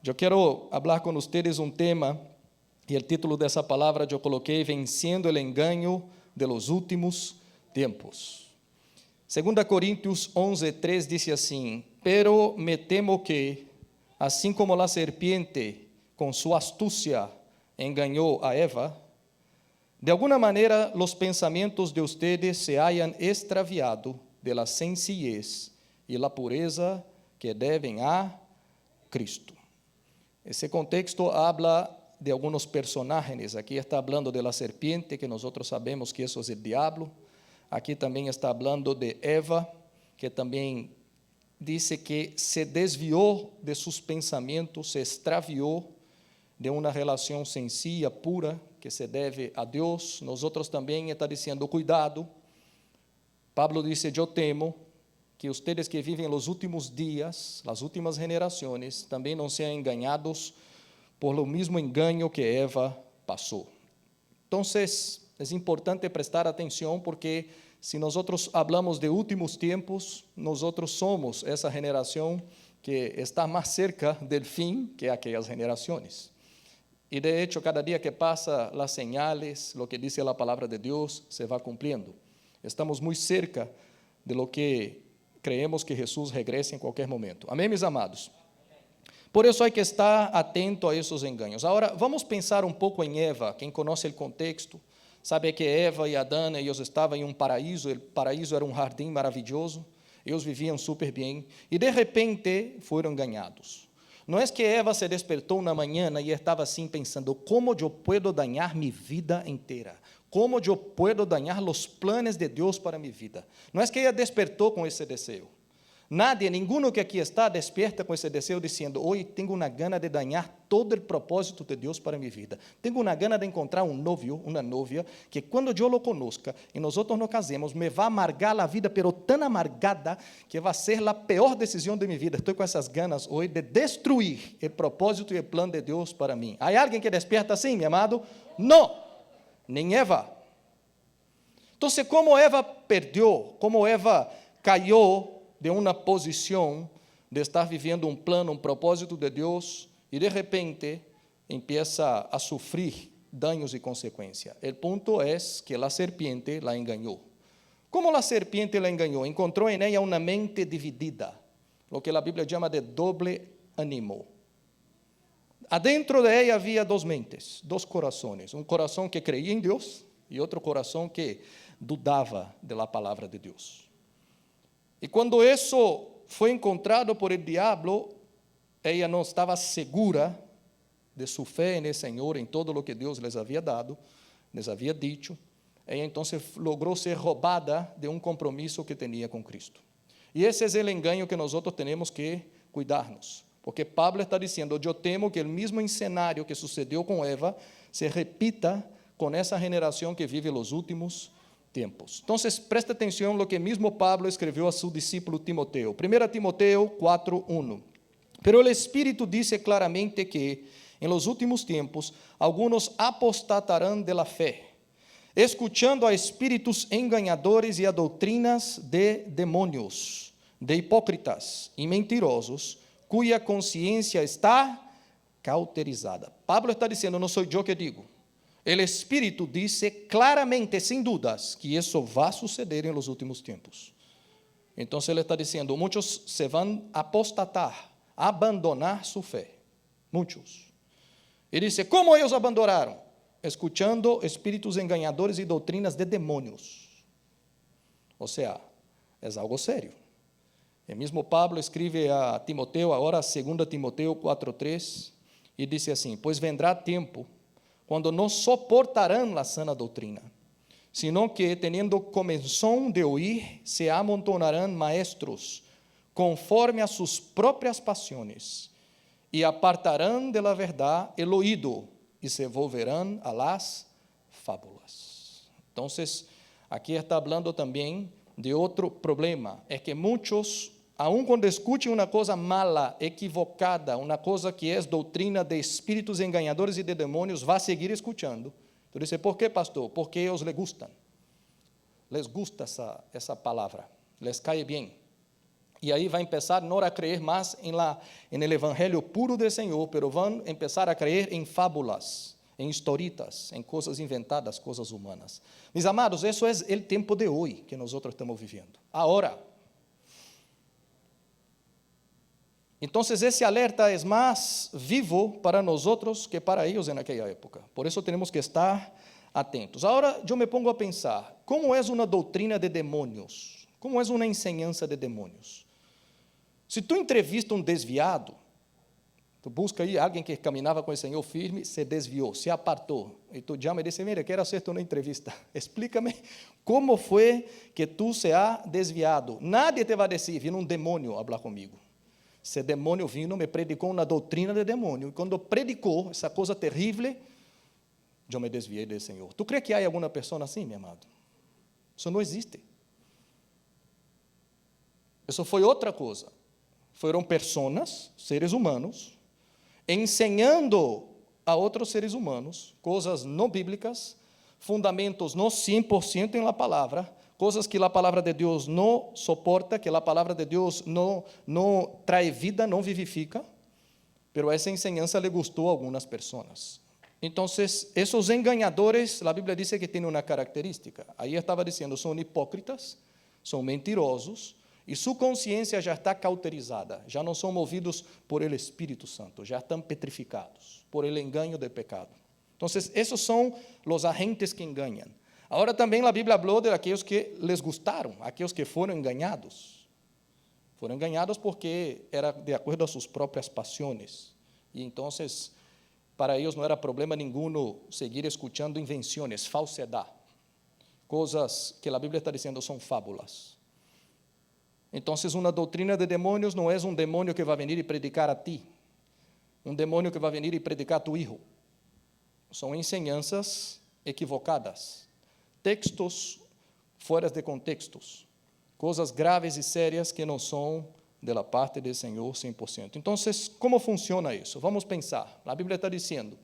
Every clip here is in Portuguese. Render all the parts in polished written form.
Eu quero falar com vocês um tema, e o título dessa palavra eu coloquei, Vencendo o Engaño de los Últimos Tempos. 2 Coríntios 11:3 diz assim: Pero me temo que, assim como a serpiente com sua astúcia engañou a Eva, de alguma maneira os pensamentos de ustedes se hayan extraviado de la sencillez e la pureza que devem a Cristo. Esse contexto habla de alguns personagens. Aqui está falando de la serpiente, que nós sabemos que isso é o diabo. Aqui também está falando de Eva, que também diz que se desviou de seus pensamentos, se extraviou de uma relação sencilla, pura, que se deve a Deus. Nós também está dizendo, cuidado. Pablo diz, eu temo que ustedes que vivem os últimos dias, as últimas gerações, também não sejam enganados por o mesmo engano que Eva passou. Então, é importante prestar atenção, porque se nós falamos de últimos tempos, nós somos essa geração que está mais cerca do fim que aquelas gerações. E, de hecho, cada dia que passa, as señales, o que diz a palavra de Deus, se vai cumprindo. Estamos muito cerca de lo que creemos que Jesus regresse em qualquer momento. Amém, meus amados? Por isso, há que estar atento a esses enganos. Agora, vamos pensar um pouco em Eva. Quem conhece o contexto, sabe que Eva e Adão, eles estavam em um paraíso. O paraíso era um jardim maravilhoso. Eles viviam super bem. E, de repente, foram enganados. Não é que Eva se despertou na manhã e estava assim pensando, como eu posso dañar minha vida inteira? Como eu posso dañar os planos de Deus para minha vida? Não é que ela despertou com esse desejo. Nadie, ninguno que aqui está, desperta com esse desejo dizendo, hoje tenho uma gana de dañar todo o propósito de Deus para minha vida. Tenho uma gana de encontrar um novio, uma novia, que quando eu lo conozca e nós nos casemos, me vai amargar a vida, pero tão amargada, que vai ser a pior decisão de minha vida. Estou com essas ganas hoje de destruir o propósito e o plano de Deus para mim. Há alguém que desperta assim, meu amado? Não. Nem Eva. Então, como Eva perdeu, como Eva caiu de uma posição de estar vivendo um plano, um propósito de Deus, e de repente empieza a sofrer danos e consequências. O ponto é que a serpiente la enganou. Como a serpiente la enganou? Encontrou em ela uma mente dividida, o que a Bíblia chama de doble ânimo. Adentro de ella havia duas mentes, dois corações. Um coração que creía em Deus e outro coração que dudava da palavra de Deus. E quando isso foi encontrado por o diabo, ela não estava segura de sua fé no Senhor, em todo o que Deus les havia dado, les havia dicho. Ela então logrou ser roubada de um compromisso que tinha com Cristo. E esse é o engano que nós temos que cuidar-nos. Porque Pablo está dizendo, eu temo que o mesmo cenário que sucedeu com Eva se repita com essa geração que vive os últimos tempos. Então, preste atenção no que mesmo Pablo escreveu a seu discípulo Timoteo. 1 Timoteo 4:1. Pero o Espírito dice claramente que, em los últimos tempos, algunos apostatarán de la fé, escuchando a espíritus engañadores e a doutrinas de demônios, de hipócritas e mentirosos, cuya consciência está cauterizada. Pablo está dizendo, não sou eu que digo. O Espírito disse claramente, sem dúvidas, que isso vai suceder em los últimos tempos. Então, ele está dizendo, muitos se vão apostatar, abandonar sua fé. Muitos. E disse, como eles abandonaram? Escuchando espíritos enganadores e doutrinas de demônios. Ou seja, é algo sério. O mesmo Pablo escreve a Timoteo, agora 2 Timoteo 4:3, e disse assim, pois vendrá tempo, quando não soportarão a sana doutrina, sino que, teniendo comezón de oír, se amontonarão maestros, conforme a sus propias pasiones, e apartarão de la verdad el oído, e se volverão a las fábulas. Então, aqui está falando também de outro problema, é que muitos, aun quando escutem uma coisa mala, equivocada, uma coisa que é doutrina de espíritos enganadores e de demônios, vai seguir escutando. Então, diz, por que, pastor? Porque eles les gustam. Les gusta essa palavra, les cai bem. E aí vai começar não a crer mais em el evangelho puro do Senhor, pero vão começar a crer em fábulas, em historitas, em coisas inventadas, coisas humanas. Mis amados, isso é o tempo de hoje que nós estamos vivendo. Agora. Então, esse alerta é mais vivo para nós que para eles naquela época. Por isso, temos que estar atentos. Agora, eu me pongo a pensar, como é uma doutrina de demônios? Como é uma enseñança de demônios? Se tu entrevista um desviado, tu busca aí alguém que caminhava com o Senhor firme, se desviou, se apartou, e tu chama e diz, mira, quero hacer uma entrevista, explícame como foi que tu se ha desviado. Nadie te vai dizer, vino um demônio falar comigo. Esse demônio vino, me predicou uma doutrina de demônio, e quando predicou essa coisa terrível, eu me desviei do Senhor. Tu crê que há alguma pessoa assim, meu amado? Isso não existe. Isso foi outra coisa. Foram pessoas, seres humanos, ensinando a outros seres humanos coisas não bíblicas, fundamentos não 100% em la palavra, coisas que a palavra de Deus não suporta, que a palavra de Deus não traz vida, não vivifica, pero essa enseñanza le gostou a algumas pessoas. Então, esses enganadores, a Bíblia diz que têm uma característica. Aí estava dizendo, são hipócritas, são mentirosos, e sua consciência já está cauterizada, já não são movidos por el Espírito Santo, já estão petrificados por el engano do pecado. Então, esses são os agentes que enganam. Agora também a Bíblia falou de aqueles que les gustaram, aqueles que foram enganados. Foram enganados porque era de acordo a suas próprias paixões. E então, para eles não era problema nenhum seguir escutando invenções, falsidade. Coisas que a Bíblia está dizendo são fábulas. Então, uma doutrina de demônios não é um demônio que vai vir e predicar a ti, um demônio que vai vir e predicar a tu filho. São enseñanças equivocadas, textos fora de contextos, coisas graves e sérias que não são da parte do Senhor 100%. Então, como funciona isso? Vamos pensar. A Bíblia está dizendo,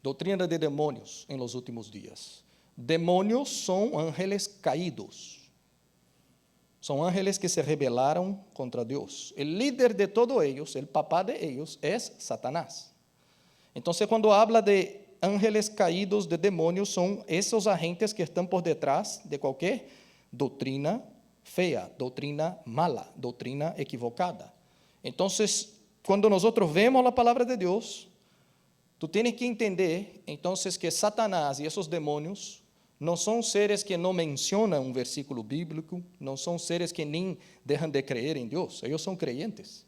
doutrina de demônios em los últimos dias. Demônios são ángeles caídos. São ángeles que se rebelaram contra Deus. O líder de todos eles, o papá de eles, é Satanás. Então, quando habla de ángeles caídos, de demônios, são esses agentes que estão por detrás de qualquer doutrina feia, doutrina mala, doutrina equivocada. Então, quando nós vemos a palavra de Deus, tu tens que entender, então, que Satanás e esses demônios não são seres que não mencionam um versículo bíblico, não são seres que nem deixam de crer em Deus, eles são creyentes.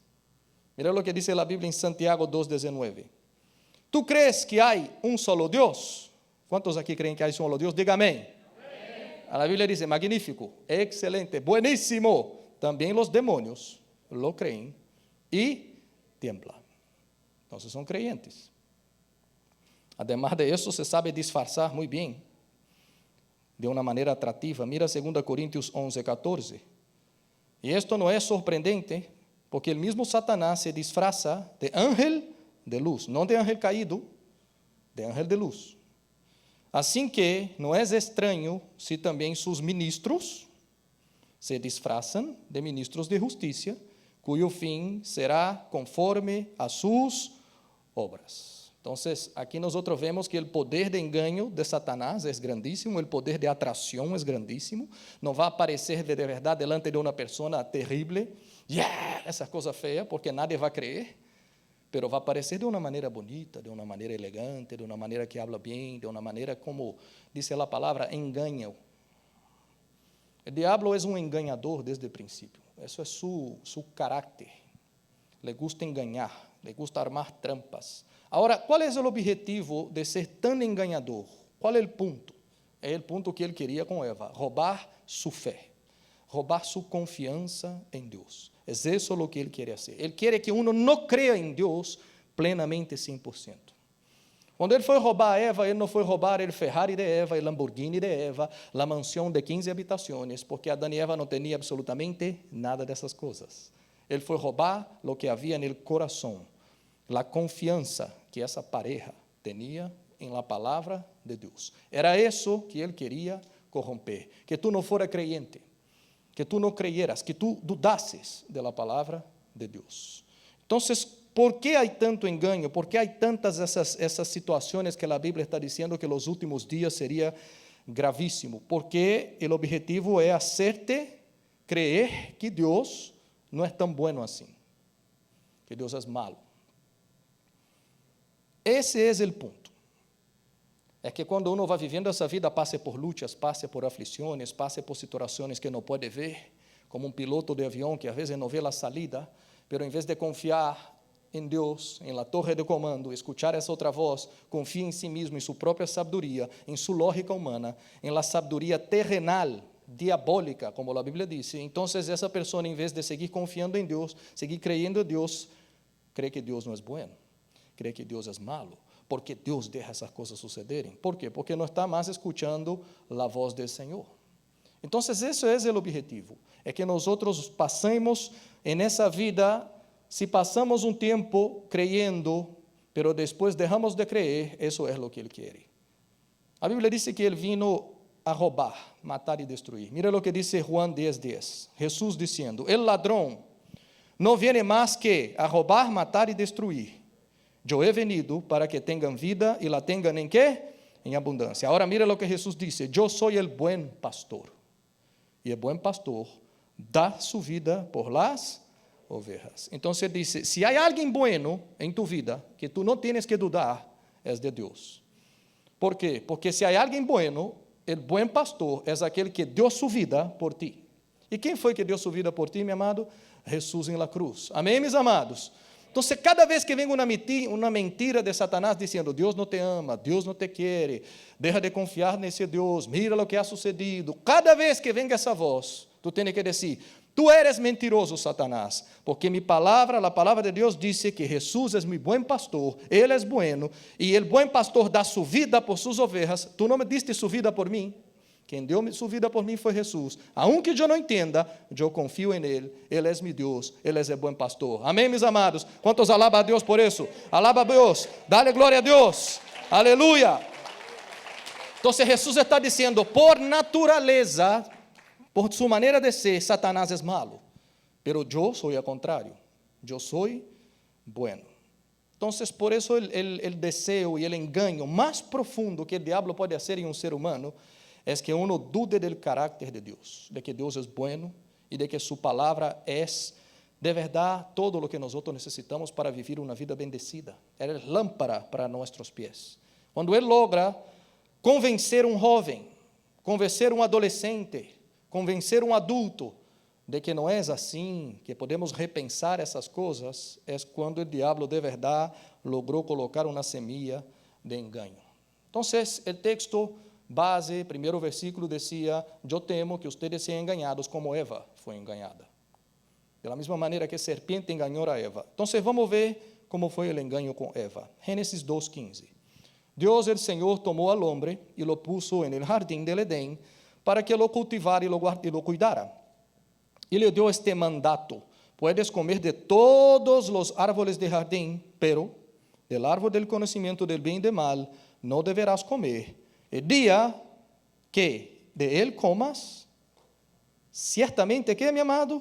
Mira o que diz a Bíblia em Santiago 2:19. ¿Tú crees que há um solo Deus? ¿Cuántos aqui creem que há um solo Deus? Diga amém. A Bíblia diz, magnífico, excelente, buenísimo. Também os demônios lo creem e temblam. Então, são creyentes. Además de isso, se sabe disfarçar muito bem, de uma maneira atrativa. Mira 2 Coríntios 11:14. E isto não é surpreendente, porque o mesmo Satanás se disfraza de ángel de luz, não de ángel caído, de ángel de luz. Assim que não é estranho se também seus ministros se disfrazam de ministros de justiça, cujo fim será conforme a suas obras. Então, aqui nós vemos que o poder de engano de Satanás é grandíssimo, o poder de atração é grandíssimo, não vai aparecer de verdade delante de uma pessoa terrível, essa coisa feia, porque nadie vai crer, mas vai aparecer de uma maneira bonita, de uma maneira elegante, de uma maneira que habla bem, de uma maneira como diz a palavra, engano. O diabo é um enganador desde o princípio, isso é seu caráter, le gusta enganar, le gusta armar trampas. Agora, qual é o objetivo de ser tão enganador? Qual é o ponto? É o ponto que ele queria com Eva, roubar sua fé, roubar sua confiança em Deus. É isso o que ele quer fazer. Ele quer que uno não creia em Deus plenamente 100%. Quando ele foi roubar a Eva, ele não foi roubar o Ferrari de Eva, o Lamborghini de Eva, a mansão de 15 habitações, porque Adão e Eva não tinham absolutamente nada dessas coisas. Ele foi roubar o que havia no coração, a confiança que essa pareja tinha em la palavra de Deus. Era isso que ele queria corromper, que tu não fora creyente, que tú no creyeras, que tú dudases de la palabra de Dios. Entonces, ¿por qué hay tanto engaño? ¿Por qué hay tantas esas situaciones que la Biblia está diciendo que los últimos días sería gravísimo? Porque el objetivo es hacerte creer que Dios no es tan bueno así, que Dios es malo. Ese es el punto. Es que cuando uno va viviendo esa vida, pase por luchas, pase por aflicciones, pase por situaciones que no puede ver, como un piloto de avión que a veces no ve la salida, pero en vez de confiar en Dios, en la torre de comando, escuchar esa otra voz, confía en sí mismo, en su propia sabiduría, en su lógica humana, en la sabiduría terrenal, diabólica, como la Biblia dice. Entonces esa persona, en vez de seguir confiando en Dios, seguir creyendo en Dios, cree que Dios no es bueno, cree que Dios es malo, porque Dios deja esas cosas sucederem. ¿Por quê? Porque não está mais escuchando a voz do Senhor. Então, esse é o objetivo, é que nós passemos nessa vida, se passamos um tempo creyendo, pero depois deixamos de creer, isso é o que Ele quer. A Bíblia diz que Ele vino a roubar, matar e destruir. Mira o que diz Juan 10:10, Jesus dizendo, el ladrão não viene mais que a roubar, matar e destruir. Eu he venido para que tenham vida e la tenham em quê? Em abundância. Agora mira o que Jesus disse, eu sou o buen pastor. E o buen pastor dá sua vida por las ovejas. Então ele disse, se há alguém bueno em tu vida, que tu não tienes que dudar, é de Deus. ¿Por quê? Porque se há alguém bueno, o buen pastor é aquele que deu sua vida por ti. E quem foi que deu sua vida por ti, meu amado? Jesus em la cruz. Amém, meus amados? Então, cada vez que vem uma mentira de Satanás dizendo, Deus não te ama, Deus não te quer, deixa de confiar nesse Deus, mira o que ha sucedido. Cada vez que venga essa voz, tu tens que dizer, tu eres mentiroso, Satanás, porque a palavra de Deus diz que Jesus é meu bom pastor, Ele é bueno, e o bom pastor dá sua vida por suas ovelhas. Tu não me diste sua vida por mim. Quem deu sua vida por mim foi Jesus. Aunque eu não entenda, eu confio em Ele. Ele é meu Deus, Ele é o bom pastor. Amém, meus amados? Quantos alabam a Deus por isso? Alaba a Deus, dá-lhe glória a Deus. Aleluia. Então, Jesus está dizendo, por natureza, por sua maneira de ser, Satanás é malo. Pero eu sou ao contrário. Eu sou bueno. Então, por isso, o desejo e o engano mais profundo que o diabo pode fazer em um ser humano é que uno dude del carácter de Deus, de que Deus é bueno e de que sua palavra é, de verdade, todo o que nós necessitamos para viver uma vida bendecida. É lâmpada para nossos pés. Quando Ele logra convencer um jovem, convencer um adolescente, convencer um adulto de que não é assim, que podemos repensar essas coisas, é quando o diabo de verdade logrou colocar uma semilla de engano. Então, o texto base, primeiro versículo dizia, eu temo que vocês sejam enganados como Eva foi enganada. Da mesma maneira que a serpente enganou a Eva. Então, vamos ver como foi o engano com Eva. Gênesis 2:15. Deus, el Senhor, tomou al hombre e lo puso en el jardín del Edén para que lo cultivara e lo cuidara. E le dio este mandato: puedes comer de todos los árboles del jardín, pero del árbol del conocimiento del bien y del mal no deberás comer. El día que de él comas, ciertamente, ¿qué, mi amado?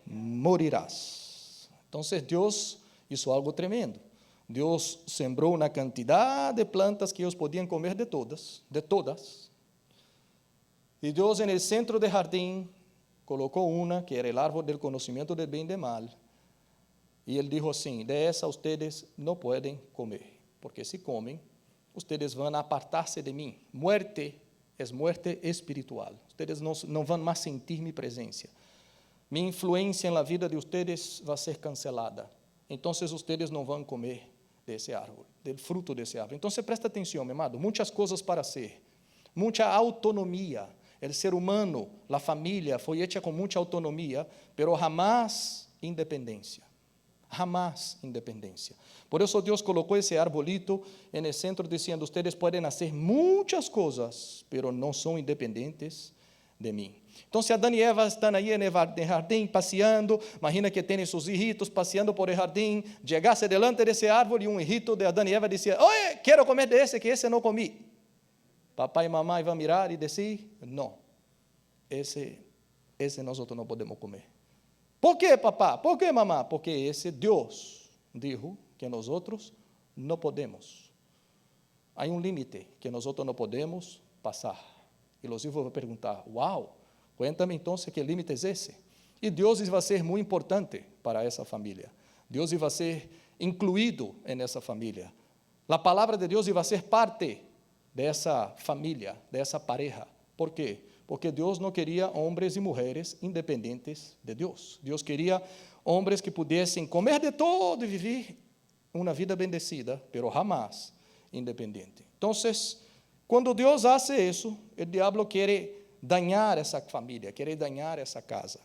Morirás. Entonces Dios hizo algo tremendo. Deus sembrou uma quantidade de plantas que eles podiam comer de todas. E Deus, no centro do jardim, colocou uma que era o árvore do conhecimento do bem e do mal. E Ele disse assim: de essa vocês não podem comer, porque se comem, vocês vão apartar-se de mim. Muerte é muerte espiritual. Vocês não vão mais sentir minha presença. Minha influência na vida de vocês vai ser cancelada. Então, vocês não vão comer desse árvore, do fruto desse árvore. Então, presta atenção, meu amado, muitas coisas para ser, muita autonomia. O ser humano, a família, foi hecha com muita autonomia, pero jamás independência. Jamás independência. Por isso, Deus colocou esse arbolito no centro, dizendo: vocês podem fazer muitas coisas, pero não são independentes de mim. Então, se Adão e Eva estão aí no jardim passeando, imagina que tem seus hijitos passeando por el jardim, chegasse delante desse árvore e um hijito de Adão e Eva dizia: oye, quero comer desse, que esse não comi. Papai e mamãe vão mirar e dizer: não, esse ese nosotros no podemos comer. ¿Por qué, papá? ¿Por qué, mamá? Porque ese Dios dijo que nosotros no podemos. Hay un límite que nosotros no podemos pasar. Y los hijos van a preguntar, wow, cuéntame entonces qué límite es ese. Y Dios iba a ser muy importante para esa familia. Dios iba a ser incluido en esa familia. La palabra de Dios iba a ser parte de esa familia, de esa pareja. ¿Por qué? Porque Dios no quería hombres y mujeres independientes de Dios. Dios quería hombres que pudiesen comer de todo y vivir una vida bendecida, pero jamás independiente. Entonces, cuando Dios hace eso, el diablo quiere dañar esa familia, quiere dañar esa casa.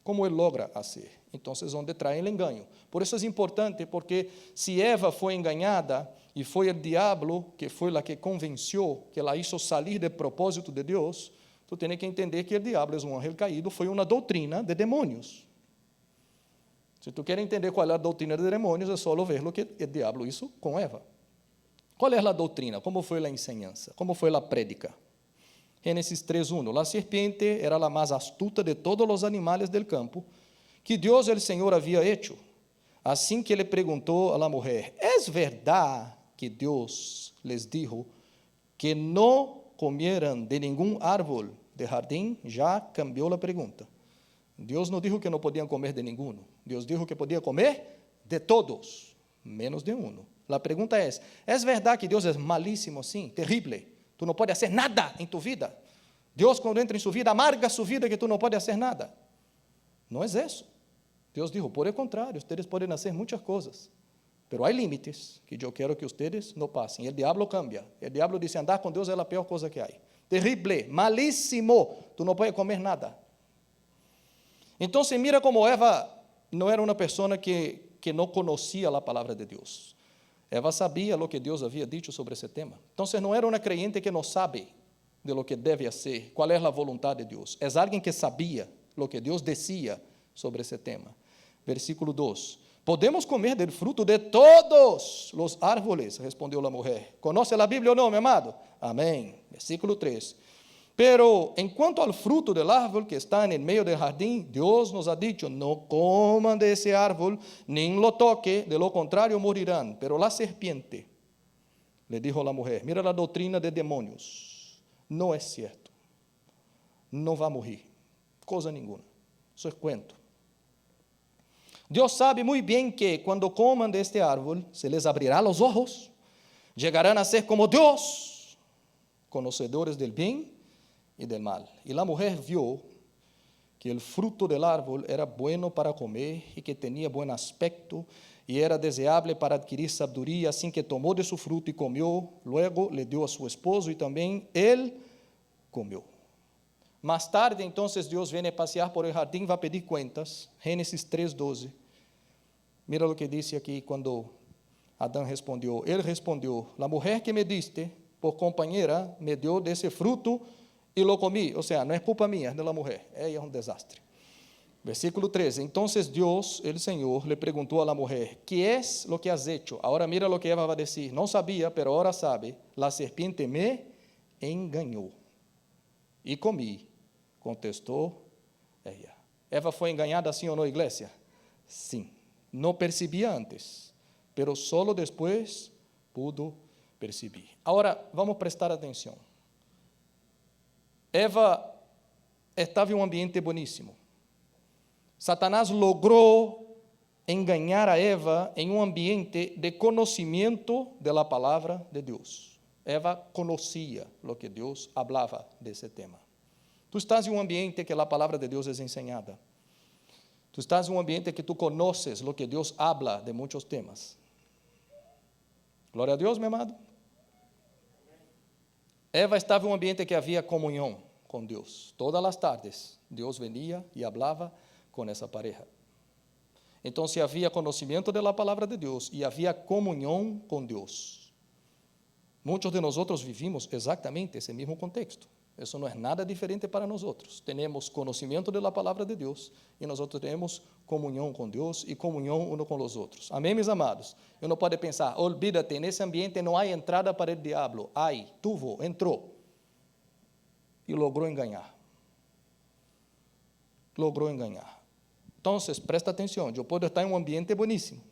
¿Cómo él logra hacer? Entonces, donde trae el engaño. Por eso es importante, porque si Eva fue engañada y fue el diablo que fue la que convenció, que la hizo salir del propósito de Dios, tú tienes que entender que el diablo es un ángel caído, fue una doctrina de demonios. Si tú quieres entender cuál es la doctrina de demonios, es solo ver lo que el diablo hizo con Eva. ¿Cuál es la doctrina? ¿Cómo fue la enseñanza? ¿Cómo fue la prédica? Génesis 3:1. La serpiente era la más astuta de todos los animales del campo que Dios el Señor había hecho. Así que le preguntó a la mujer, ¿es verdad que Dios les dijo que no comieran de ningún árbol de jardín? Ya cambió la pregunta. Dios no dijo que no podían comer de ninguno. Dios dijo que podían comer de todos, menos de uno. La pregunta es verdad que Dios es malísimo, sí, terrible? Tú no puedes hacer nada en tu vida. Dios cuando entra en su vida, amarga su vida que tú no puedes hacer nada. No es eso. Dios dijo, por el contrario, ustedes pueden hacer muchas cosas, pero hay límites que yo quiero que ustedes no pasen. Y el diablo cambia. El diablo dice, andar con Dios es la peor cosa que hay. Terrible, malísimo, tú no puedes comer nada. Entonces mira cómo Eva no era una persona que no conocía la palabra de Dios. Eva sabía lo que Dios había dicho sobre ese tema. Entonces no era una creyente que no sabe de lo que debe hacer, cuál es la voluntad de Dios. Es alguien que sabía lo que Dios decía sobre ese tema. Versículo 2. ¿Podemos comer del fruto de todos los árboles? Respondió la mujer. ¿Conoce la Biblia o no, mi amado? Amén. Versículo 3. Pero en cuanto al fruto del árbol que está en el medio del jardín, Dios nos ha dicho, no coman de ese árbol, ni lo toque, de lo contrario morirán. Pero la serpiente le dijo a la mujer, mira la doctrina de demonios, no es cierto, no va a morir, cosa ninguna, eso es cuento. Dios sabe muy bien que cuando coman de este árbol, se les abrirá los ojos, llegarán a ser como Dios, conocedores del bien y del mal. Y la mujer vio que el fruto del árbol era bueno para comer y que tenía buen aspecto y era deseable para adquirir sabiduría, así que tomó de su fruto y comió, luego le dio a su esposo y también él comió. Más tarde, entonces, Dios viene a pasear por el jardín, va a pedir cuentas, Génesis 3:12. Mira lo que dice aquí cuando Adán respondió. Él respondió, la mujer que me diste por compañera me dio de ese fruto y lo comí. O sea, no es culpa mía, es de la mujer. Ella es un desastre. Versículo 13. Entonces Dios, el Señor, le preguntó a la mujer, ¿qué es lo que has hecho? Ahora mira lo que Eva va a decir. No sabía, pero ahora sabe. La serpiente me engañó. Y comí, contestó ella. ¿Eva fue engañada, sí o no, iglesia? Sí. No percibía antes, pero solo después pudo percibir. Ahora, vamos a prestar atención. Eva estava em um ambiente boníssimo. Satanás logrou enganar a Eva em um ambiente de conhecimento da palavra de Deus. Eva conhecia o que Deus falava desse tema. Tu estás em um ambiente que a palavra de Deus é ensinada. Tu estás em um ambiente que tu conoces o que Deus habla de muitos temas. Glória a Deus, meu amado. Eva estava em um ambiente que havia comunhão com Deus. Todas as tardes, Deus venia e falava com essa pareja. Então, se havia conhecimento da palavra de Deus e havia comunhão com Deus. Muitos de nós vivimos exatamente esse mesmo contexto. Isso não é nada diferente para nós. Temos conhecimento da palavra de Deus e nós temos comunhão com Deus e comunhão uns com os outros. Amém, meus amados? Eu não pode pensar, olvídate, nesse ambiente não há entrada para o diabo. Ai, tuvo, entrou e logrou enganar. logró engañar. Entonces, presta atención, yo puedo estar en un ambiente buenísimo,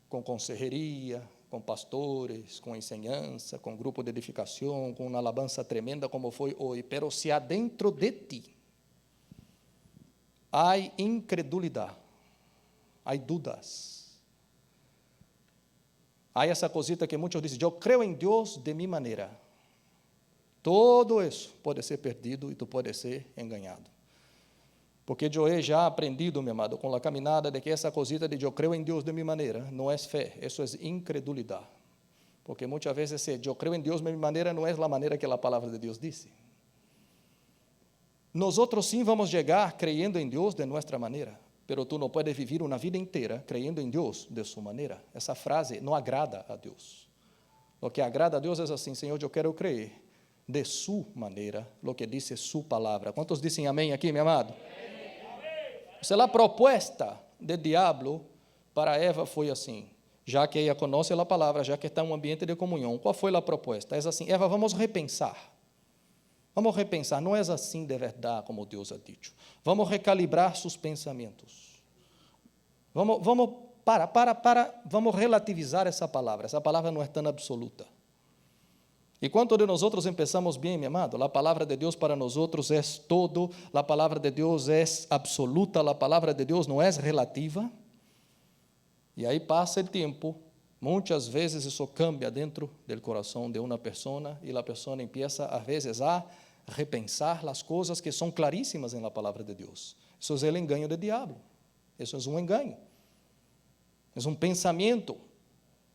con consejería, com pastores, com enseñanza, com grupo de edificação, com uma alabança tremenda como foi hoje, pero se adentro de ti há incredulidade, há dúvidas, há essa cosita que muitos dizem, eu creio em Deus de minha maneira, todo isso pode ser perdido e tu pode ser enganado. Porque eu he já aprendido, meu amado, com a caminhada, de que essa cosita de eu creio em Deus de minha maneira, não é fé, isso é incredulidade. Porque muitas vezes, eu creio em Deus de minha maneira, não é a maneira que a palavra de Deus disse. Nós outros sim vamos chegar creyendo em Deus de nossa maneira, pero tu não puedes viver uma vida inteira creyendo em Deus de sua maneira. Essa frase não agrada a Deus. O que agrada a Deus é assim, Senhor, eu quero crer de sua maneira, o que diz sua palavra. Quantos dizem amém aqui, meu amado? Essa é a proposta do diabo para Eva foi assim, já que ela conhece a palavra, já que está em um ambiente de comunhão. Qual foi a proposta? É assim, Eva, vamos repensar. Vamos repensar, não é assim de verdade como Deus ha dicho. Vamos recalibrar seus pensamentos. Vamos relativizar essa palavra. Essa palavra não é tão absoluta. E quanto de nós outros empezamos bem, meu amado, a palavra de Deus para nós outros é todo, a palavra de Deus é absoluta, a palavra de Deus não é relativa. E aí passa o tempo, muitas vezes isso cambia dentro do coração de uma pessoa e a pessoa empieza, às vezes, a repensar as coisas que são claríssimas na palavra de Deus. Isso é o engano do diabo. Isso é um engano. É um pensamento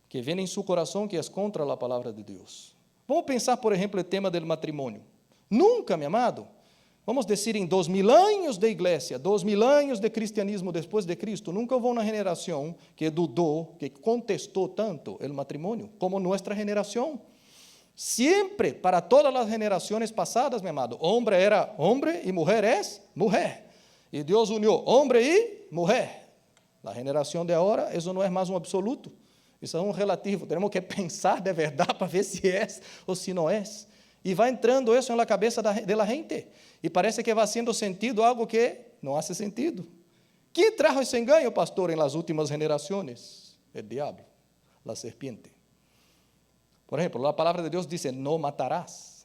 que vem em seu coração que é contra a palavra de Deus. Vamos pensar, por exemplo, o tema do matrimônio. Nunca, meu amado, vamos dizer em 2000 anos de igreja, 2000 anos de cristianismo depois de Cristo, nunca houve uma geração que dudou, que contestou tanto o matrimônio como nossa geração. Sempre, para todas as gerações passadas, meu amado, homem era homem e mulher é mulher. E Deus uniu homem e mulher. A geração de agora, isso não é mais um absoluto. Isso é um relativo, temos que pensar de verdade para ver se é ou se não é. E vai entrando isso na cabeça da gente. E parece que vai sendo sentido algo que não faz sentido. Quem trajo esse engano, pastor, em las últimas gerações? O diabo, a serpiente. Por exemplo, a palavra de Deus diz, não matarás.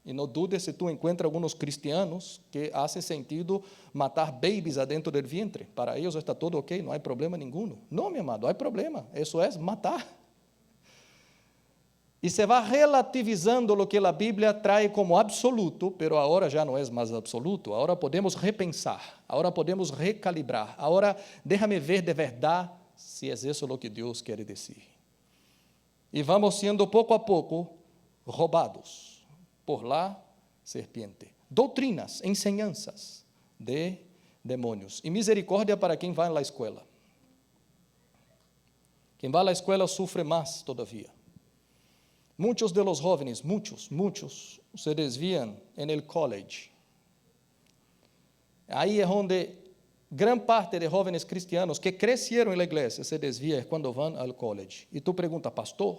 E não dudes se tu encontras alguns cristianos que fazem sentido matar babies adentro do vientre. Para eles está todo ok, não há problema nenhum. Não, meu amado, há problema. Isso é matar. E se vai relativizando o que a Bíblia traz como absoluto, pero agora já não é mais absoluto. Agora podemos repensar, agora podemos recalibrar. Agora, déjame ver de verdade se é isso o que Deus quer dizer. E vamos sendo pouco a pouco roubados por la serpiente. Doutrinas, enseñanzas de demônios. E misericórdia para quem vai à escola. Quem vai à escola sofre mais todavia. Muitos de los jóvenes, muitos, se desvían en el college. Aí é onde gran parte de jóvenes cristianos que cresceram en la igreja se desvia quando vão ao college. E tu pergunta, pastor,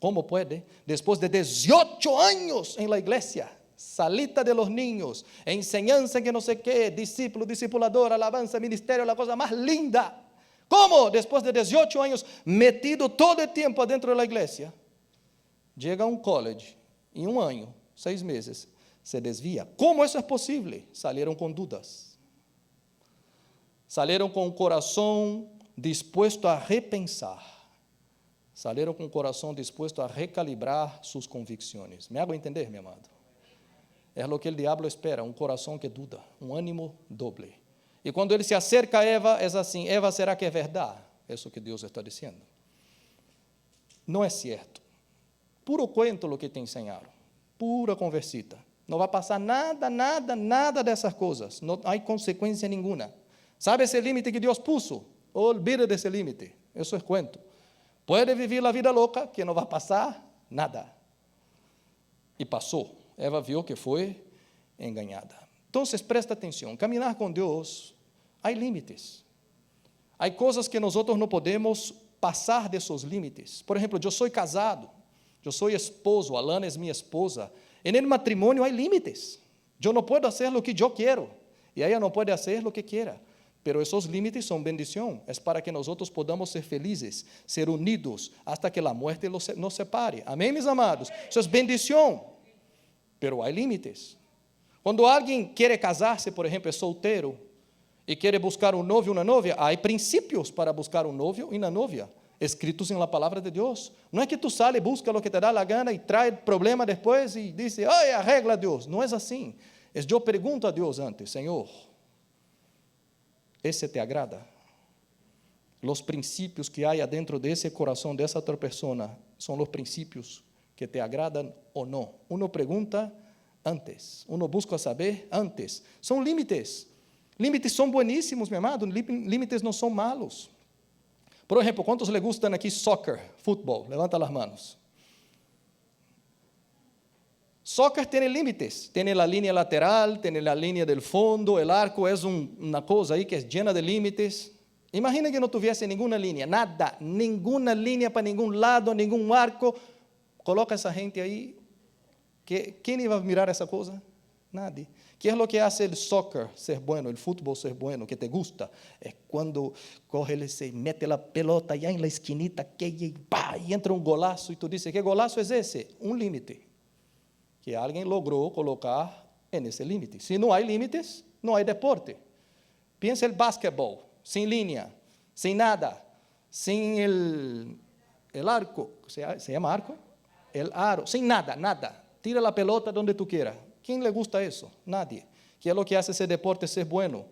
¿cómo puede? Después de 18 años en la iglesia, salita de los niños, enseñanza que no sé qué, discípulo, discipulador, alabanza, ministerio, la cosa más linda. ¿Cómo? Después de 18 años, metido todo el tiempo adentro de la iglesia, llega a un college, en un año, 6 meses, se desvía. ¿Cómo eso es posible? Salieron con dudas. Salieron con un corazón dispuesto a repensar. Salieron com o coração disposto a recalibrar suas convicções. Me hago entender, meu amado? É o que o diabo espera, um coração que duda, um ânimo doble. E quando ele se acerca a Eva, é assim, Eva, será que é verdade? É isso que Deus está dizendo. Não é certo. Puro cuento o que te ensinaram. Pura conversita. Não vai passar nada dessas coisas. Não há consequência nenhuma. Sabe esse limite que Deus puso? Olvida desse limite. Isso é cuento. Pode viver a vida louca, que não vai passar nada. E passou. Eva viu que foi enganada. Então, presta atenção. Caminhar com Deus, há limites. Há coisas que nós outros não podemos passar desses limites. Por exemplo, eu sou casado, eu sou esposo, Alana é minha esposa. En el matrimônio há limites. Eu não posso fazer o que eu quero. y ella no puede hacer lo que quiera. Pero esos límites son bendición. Es para que nosotros podamos ser felices, ser unidos, hasta que la muerte nos separe. Amén, mis amados. Eso es bendición. Pero hay límites. Cuando alguien quiere casarse, por ejemplo, es soltero, y quiere buscar un novio o una novia, hay principios para buscar un novio y una novia, escritos en la palabra de Dios. No es que tú sales, busca lo que te da la gana y trae el problema después y dice, ay, arregla a Dios. No es así. Es yo pregunto a Dios antes, Señor, ¿ese te agrada? Los principios que hay adentro de ese corazón de esa otra persona son los principios que te agradan o no. Uno pregunta antes, uno busca saber antes. Son límites. Límites son buenísimos, mi amado. Límites no son malos. Por ejemplo, ¿cuántos le gustan aquí soccer, fútbol? Levanta las manos. Soccer tiene límites. Tiene la línea lateral, tiene la línea del fondo, el arco es una cosa ahí que es llena de límites. Imagina que no tuviese ninguna línea, nada, ninguna línea para ningún lado, ningún arco. Coloca esa gente ahí. ¿Quién iba a mirar esa cosa? Nadie. ¿Qué es lo que hace el soccer ser bueno, el fútbol ser bueno, que te gusta? Es cuando coge, se mete la pelota allá en la esquinita, y entra un golazo, y tú dices, ¿qué golazo es ese? Un límite que alguien logró colocar en ese límite. Si no hay límites, no hay deporte. Piensa el básquetbol, sin línea, sin nada, sin el arco, ¿se llama arco? El aro, sin nada, nada. Tira la pelota donde tú quieras. ¿Quién le gusta eso? Nadie. ¿Qué es lo que hace ese deporte ser bueno?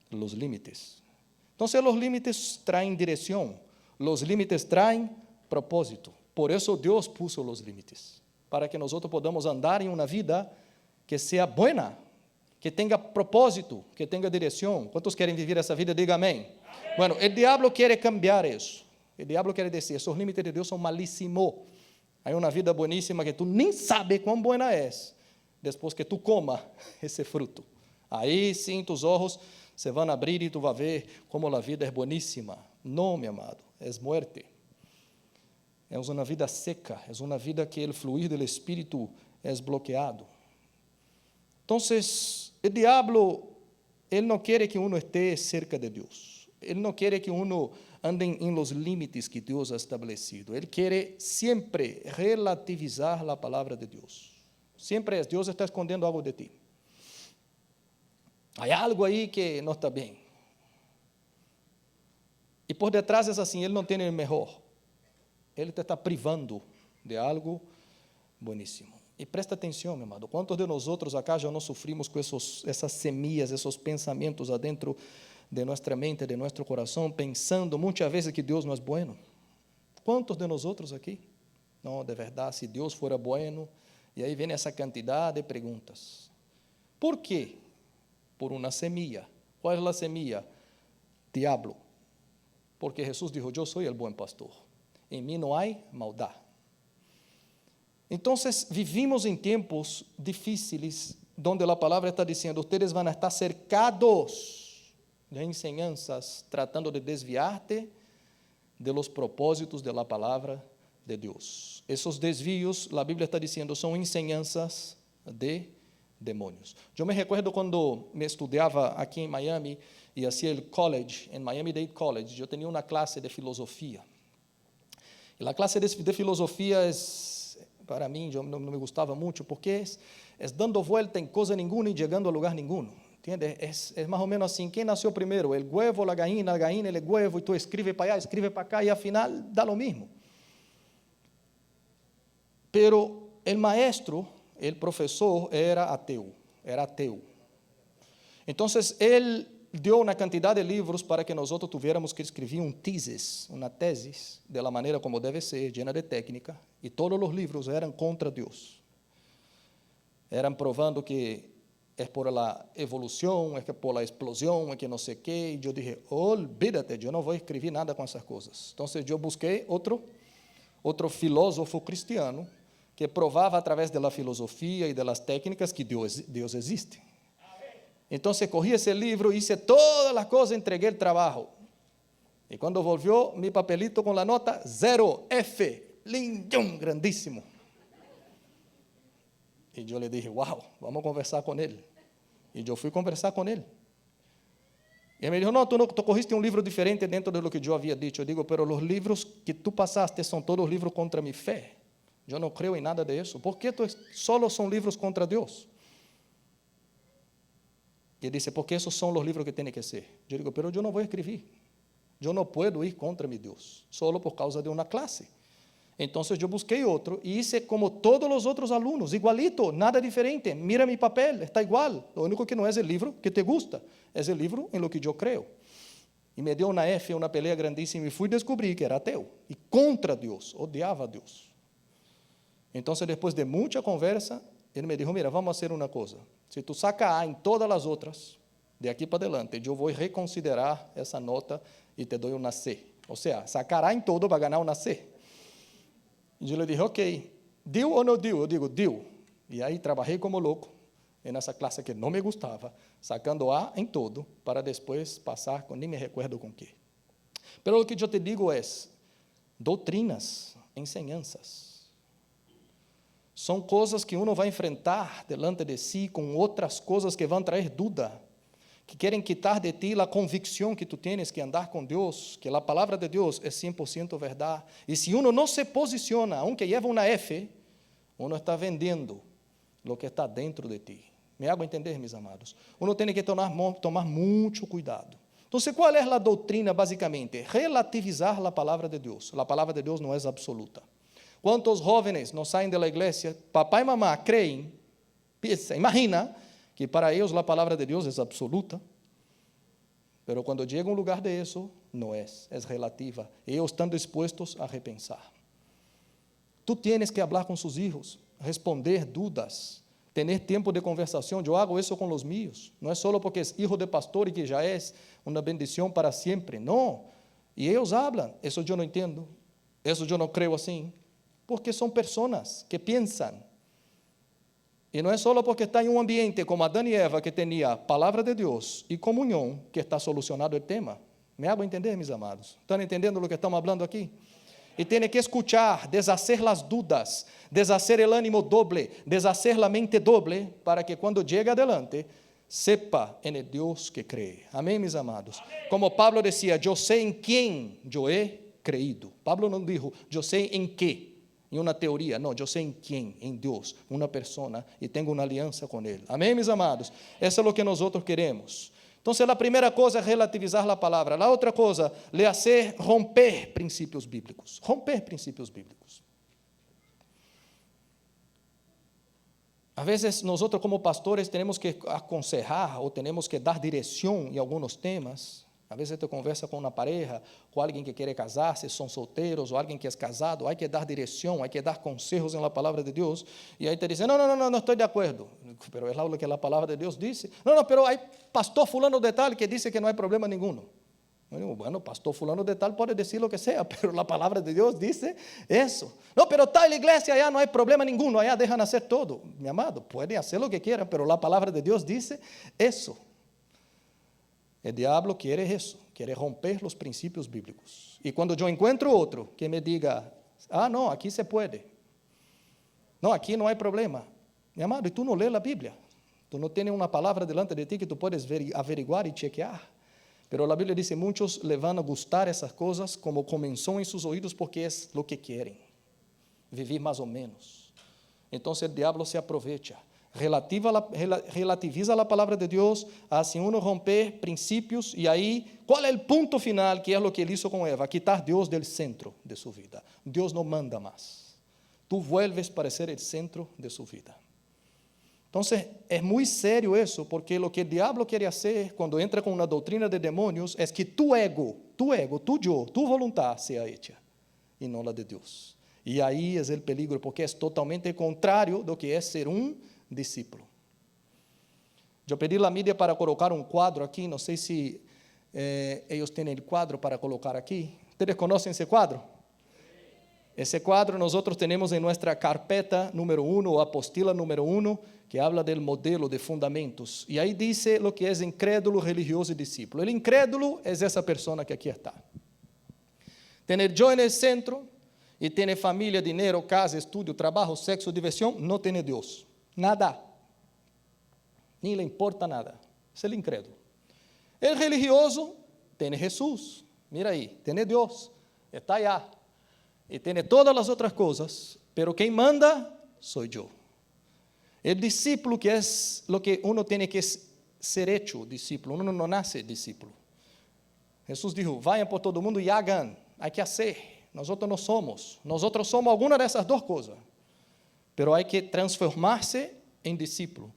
Los límites. Entonces los límites traen dirección. Los límites traen propósito. Por eso Dios puso los límites. Para que nosotros podamos andar en una vida que sea buena, que tenga propósito, que tenga dirección. ¿Cuántos quieren vivir esa vida? Diga amén. Bueno, el diablo quiere cambiar eso. El diablo quiere decir, esos límites de Dios son malísimos. Hay una vida buenísima que tú ni sabes cuán buena es después que tú comas ese fruto. Ahí sim tus ojos se van a abrir y tú vas a ver cómo la vida es buenísima. No, mi amado, es muerte. Es una vida seca, es una vida que el fluir del Espíritu es bloqueado. Entonces, el diablo, él no quiere que uno esté cerca de Dios. Él no quiere que uno ande en los límites que Dios ha establecido. Él quiere siempre relativizar la palabra de Dios. Siempre es, Dios está escondiendo algo de ti. Hay algo ahí que no está bien. Y por detrás es así, Él no tiene el mejor. Él te está privando de algo buenísimo. Y presta atención, mi amado. ¿Cuántos de nosotros acá ya no sufrimos con esas semillas, esos pensamientos adentro de nuestra mente, de nuestro corazón, pensando muchas veces que Dios no es bueno? ¿Cuántos de nosotros aquí? No, de verdad, si Dios fuera bueno. Y ahí viene esa cantidad de preguntas. ¿Por qué? Por una semilla. ¿Cuál es la semilla? Diablo. Porque Jesús dijo, yo soy el buen pastor. En mí no hay maldad. Entonces, vivimos en tiempos difíciles donde la palabra está diciendo, ustedes van a estar cercados de enseñanzas tratando de desviarte de los propósitos de la palabra de Dios. Esos desvíos, la Biblia está diciendo, son enseñanzas de demonios. Yo me recuerdo cuando me estudiaba aquí en Miami y hacía el college, en Miami-Dade College, yo tenía una clase de filosofía. Y la clase de filosofía es, para mí, yo no me gustaba mucho, porque es dando vuelta en cosa ninguna y llegando a lugar ninguno. ¿Entiendes? Es más o menos assim, ¿quién nació primero? ¿El huevo, la gallina, el huevo? Y tú escribes para allá, escribes para acá, y al final da lo mismo. Pero el maestro, el profesor, era ateo. Entonces, él dio una cantidad de libros para que nosotros tuviéramos que escribir una tesis, de la manera como debe ser, llena de técnica, y todos los libros eran contra Dios. Eran probando que es por la evolución, es que por la explosión, es que no sé qué. Y yo dije, olvídate, yo no voy a escribir nada con esas cosas. Entonces, yo busqué otro filósofo cristiano que provava a través de la filosofía y de las técnicas que Dios existe. Entonces cogí ese libro, hice todas las cosas, entregué el trabajo. Y cuando volvió mi papelito con la nota, 0, F, lindón, grandísimo. Y yo le dije, wow, vamos a conversar con él. E eu fui conversar com ele. E ele me dijo, no, tú cogiste un libro diferente dentro de lo que yo había dicho. Yo digo, pero los libros que tú pasaste son todos libros contra mi fe. Yo no creo en nada de eso. ¿Por qué solo son libros contra Dios? Y él dice, porque esos son los libros que tienen que ser. Yo digo, pero yo no voy a escribir. Yo no puedo ir contra mi Dios, solo por causa de una clase. Entonces yo busqué otro y hice como todos los otros alumnos, igualito, nada diferente. Mira mi papel, está igual. Lo único que no es el libro que te gusta, es el libro en lo que yo creo. Y me dio una F, una pelea grandísima y fui a descubrir que era ateo y contra Dios, odiaba a Dios. Entonces después de mucha conversa, él me dijo, mira, vamos a hacer una cosa. Si tú sacas A en todas las otras, de aquí para adelante, yo voy a reconsiderar esa nota y te doy una C. O sea, sacar A en todo para ganar una C. Y yo le dije, ok, ¿deal o no deal? Yo digo, deal. Y ahí trabajé como loco en esa clase que no me gustaba, sacando A en todo, para después pasar con, ni me recuerdo con qué. Pero lo que yo te digo es, doutrinas, enseñanzas, son cosas que uno va a enfrentar delante de sí con otras cosas que van a traer duda, que quieren quitar de ti la convicción que tú tienes que andar con Dios, que la palabra de Dios es 100% verdad. Y si uno no se posiciona, aunque lleva una F, uno está vendiendo lo que está dentro de ti. ¿Me hago entender, mis amados? Uno tiene que tomar mucho cuidado. Entonces, ¿cuál es la doctrina básicamente? Relativizar la palabra de Dios. La palabra de Dios no es absoluta. ¿Cuántos jóvenes no salen de la iglesia? Papá y mamá creen, piensa, imagina que para ellos la palabra de Dios es absoluta, pero cuando llega a un lugar de eso, no es relativa. Ellos están dispuestos a repensar. Tú tienes que hablar con sus hijos, responder dudas, tener tiempo de conversación. Yo hago eso con los míos. No es solo porque es hijo de pastor y que ya es una bendición para siempre. No. Y ellos hablan. Eso yo no entiendo. Eso yo no creo así. Porque son personas que piensan. Y no es solo porque está en un ambiente como Adán y Eva, que tenía palabra de Dios y comunión, que está solucionado el tema. ¿Me hago entender, mis amados? ¿Están entendiendo lo que estamos hablando aquí? Y tiene que escuchar, deshacer las dudas, deshacer el ánimo doble, deshacer la mente doble, para que cuando llegue adelante, sepa en el Dios que cree. Amén, mis amados. Como Pablo decía, yo sé en quién yo he creído. Pablo no dijo, yo sé en qué. En una teoría, no, yo sé en quién, en Dios, una persona, y tengo una alianza con Él. Amén, mis amados. Eso es lo que nosotros queremos. Entonces, la primera cosa es relativizar la palabra. La otra cosa, le hacer romper principios bíblicos. Romper principios bíblicos. A veces nosotros como pastores tenemos que aconsejar o tenemos que dar dirección en algunos temas. A veces te conversa con una pareja, con alguien que quiere casarse, son solteros, o alguien que es casado, hay que dar dirección, hay que dar consejos en la palabra de Dios, y ahí te dicen, no estoy de acuerdo, pero es lo que la palabra de Dios dice. No, pero hay pastor fulano de tal que dice que no hay problema ninguno. Bueno, pastor fulano de tal puede decir lo que sea, pero la palabra de Dios dice eso. No, pero tal iglesia allá no hay problema ninguno, allá dejan hacer todo. Mi amado, pueden hacer lo que quieran, pero la palabra de Dios dice eso. El diablo quiere eso, quiere romper los principios bíblicos. Y cuando yo encuentro otro que me diga, no, aquí se puede. No, aquí no hay problema. Mi amado, y tú no lees la Biblia. Tú no tienes una palabra delante de ti que tú puedes averiguar y chequear. Pero la Biblia dice, muchos le van a gustar esas cosas como comenzó en sus oídos porque es lo que quieren. Vivir más o menos. Entonces el diablo se aprovecha. Relativiza la palabra de Dios, hace uno romper principios, y ahí, ¿cuál es el punto final? Que es lo que él hizo con Eva, quitar a Dios del centro de su vida. Dios no manda más. Tú vuelves para ser el centro de su vida. Entonces, es muy serio eso, porque lo que el diablo quiere hacer cuando entra con una doctrina de demonios es que tu ego, tu yo, tu voluntad sea hecha, y no la de Dios. Y ahí es el peligro, porque es totalmente contrario de lo que es ser un discípulo. Yo pedí a la media para colocar un cuadro aquí, no sé si ellos tienen el cuadro para colocar aquí. ¿Ustedes conocen ese cuadro? Ese cuadro nosotros tenemos en nuestra carpeta número 1 o apostila número 1, que habla del modelo de fundamentos. Y ahí dice lo que es incrédulo, religioso y discípulo. El incrédulo es esa persona que aquí está. Tener yo en el centro y tiene familia, dinero, casa, estudio, trabajo, sexo, diversión, no tiene Dios. Nada. ni le importa nada. Es el incrédulo. El religioso tiene Jesús, mira ahí, tiene Dios, está allá, y tiene todas las otras cosas, pero quien manda soy yo. El discípulo, que es lo que uno tiene que ser hecho discípulo, uno no nace discípulo. Jesús dijo, vayan por todo el mundo y hagan, hay que hacer. Nosotros somos alguna de esas dos cosas, pero hay que transformarse en discípulo.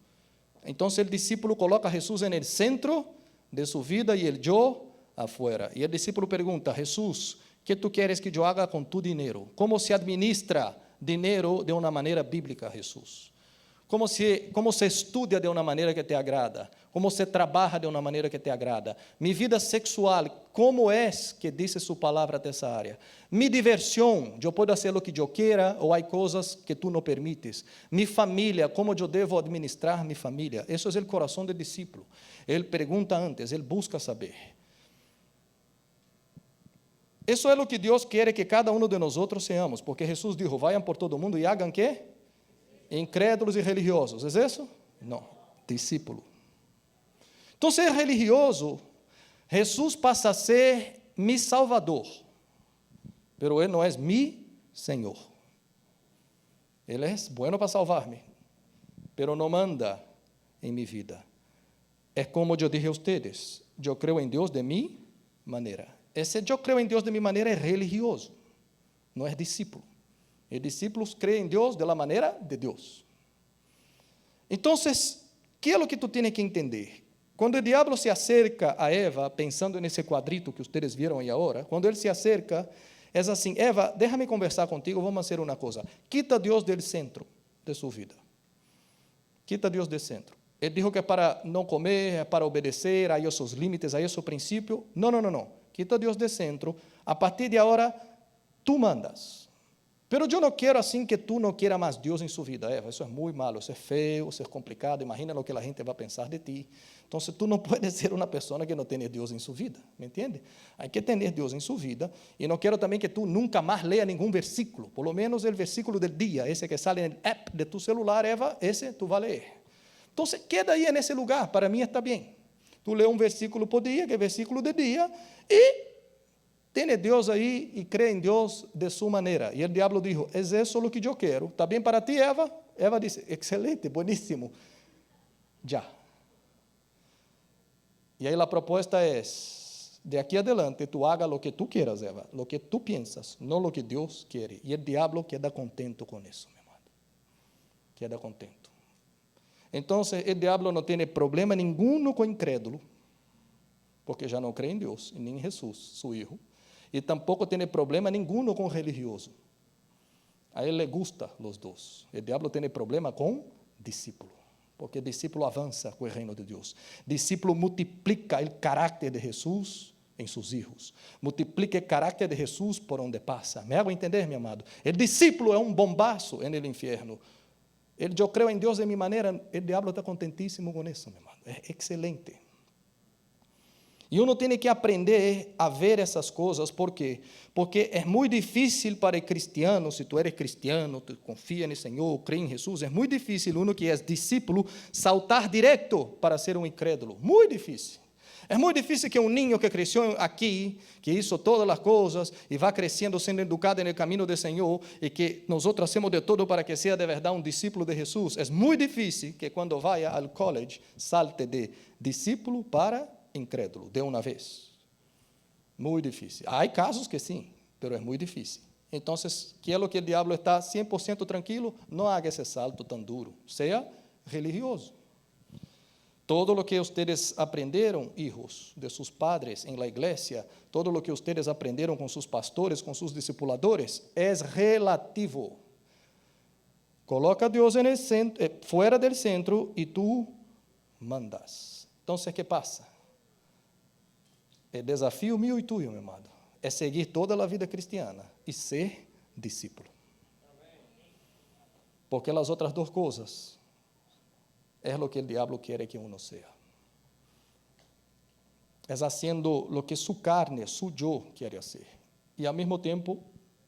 Entonces el discípulo coloca a Jesús en el centro de su vida y el yo afuera. Y el discípulo pregunta, Jesús, ¿qué tú quieres que yo haga con tu dinero? ¿Cómo se administra dinero de una manera bíblica, Jesús? ¿Cómo se estudia de una manera que te agrada? ¿Cómo se trabaja de una manera que te agrada? Mi vida sexual, ¿cómo es que dice su palabra de esa área? Mi diversión, yo puedo hacer lo que yo quiera o hay cosas que tú no permites. Mi familia, ¿cómo yo debo administrar mi familia? Eso es el corazón del discípulo. Él pregunta antes, él busca saber. Eso es lo que Dios quiere que cada uno de nosotros seamos, porque Jesús dijo, vayan por todo el mundo y hagan ¿qué? Incrédulos y religiosos. ¿Es eso? No, discípulo. Entonces, religioso, Jesús pasa a ser mi Salvador, pero Él no es mi Señor. Él es bueno para salvarme, pero no manda en mi vida. Es como yo dije a ustedes, yo creo en Dios de mi manera. Ese yo creo en Dios de mi manera es religioso, no es discípulo. El discípulo cree en Dios de la manera de Dios. Entonces, ¿qué es lo que tú tienes que entender? Cuando el diablo se acerca a Eva, pensando en ese cuadrito que ustedes vieron ahí ahora, cuando él se acerca, es así, Eva, déjame conversar contigo, vamos a hacer una cosa. Quita a Dios del centro de su vida. Quita a Dios del centro. Él dijo que es para no comer, es para obedecer, hay esos límites, hay esos principios. No. Quita a Dios del centro. A partir de ahora, tú mandas. Pero yo no quiero así que tú no quieras más Dios en su vida, Eva. Eso es muy malo, eso es feo, eso es complicado. Imagina lo que la gente va a pensar de ti. Entonces, tú no puedes ser una persona que no tiene Dios en su vida, ¿me entiendes? Hay que tener Dios en su vida. Y no quiero también que tú nunca más leas ningún versículo, por lo menos el versículo del día, ese que sale en el app de tu celular, Eva, ese tú vas a leer. Entonces, queda ahí en ese lugar, para mí está bien. Tú lees un versículo por día, que es versículo del día, y tiene Dios ahí y cree en Dios de su manera. Y el diablo dijo, es eso lo que yo quiero. ¿Está bien para ti, Eva? Eva dice, excelente, buenísimo. Ya. Y ahí la propuesta es, de aquí adelante tú hagas lo que tú quieras, Eva, lo que tú piensas, no lo que Dios quiere. Y el diablo queda contento con eso, mi amado. Queda contento. Entonces el diablo no tiene problema ninguno con incrédulo, porque ya no cree en Dios, ni en Jesús, su Hijo. Y tampoco tiene problema ninguno con religioso. A él le gustan los dos. El diablo tiene problema con discípulo, porque el discípulo avanza con el reino de Dios. Discípulo multiplica el carácter de Jesús en sus hijos. Multiplica el carácter de Jesús por donde pasa. ¿Me hago entender, mi amado? El discípulo es un bombazo en el infierno. Yo creo en Dios de mi manera, el diablo está contentísimo con eso, mi amado. Es excelente. Y uno tiene que aprender a ver esas cosas, ¿por qué? Porque es muy difícil para el cristiano, si tú eres cristiano, tú confías en el Señor, crees en Jesús, es muy difícil uno que es discípulo saltar directo para ser un incrédulo, muy difícil. Es muy difícil que un niño que creció aquí, que hizo todas las cosas y va creciendo siendo educado en el camino del Señor y que nosotros hacemos de todo para que sea de verdad un discípulo de Jesús, es muy difícil que cuando vaya al college salte de discípulo para incrédulo de una vez. Muy difícil. Hay casos que sí, pero es muy difícil. Entonces, ¿qué es lo que el diablo está 100% tranquilo? No haga ese salto tan duro. Sea religioso. Todo lo que ustedes aprendieron, hijos, de sus padres en la iglesia, todo lo que ustedes aprendieron con sus pastores, con sus discipuladores, es relativo. Coloca a Dios en el centro, fuera del centro y tú mandas. Entonces, ¿qué pasa? El desafío mío y tuyo, mi amado, es seguir toda la vida cristiana y ser discípulo. Porque las otras dos cosas es lo que el diablo quiere que uno sea. Es haciendo lo que su carne, su yo quiere hacer. Y al mismo tiempo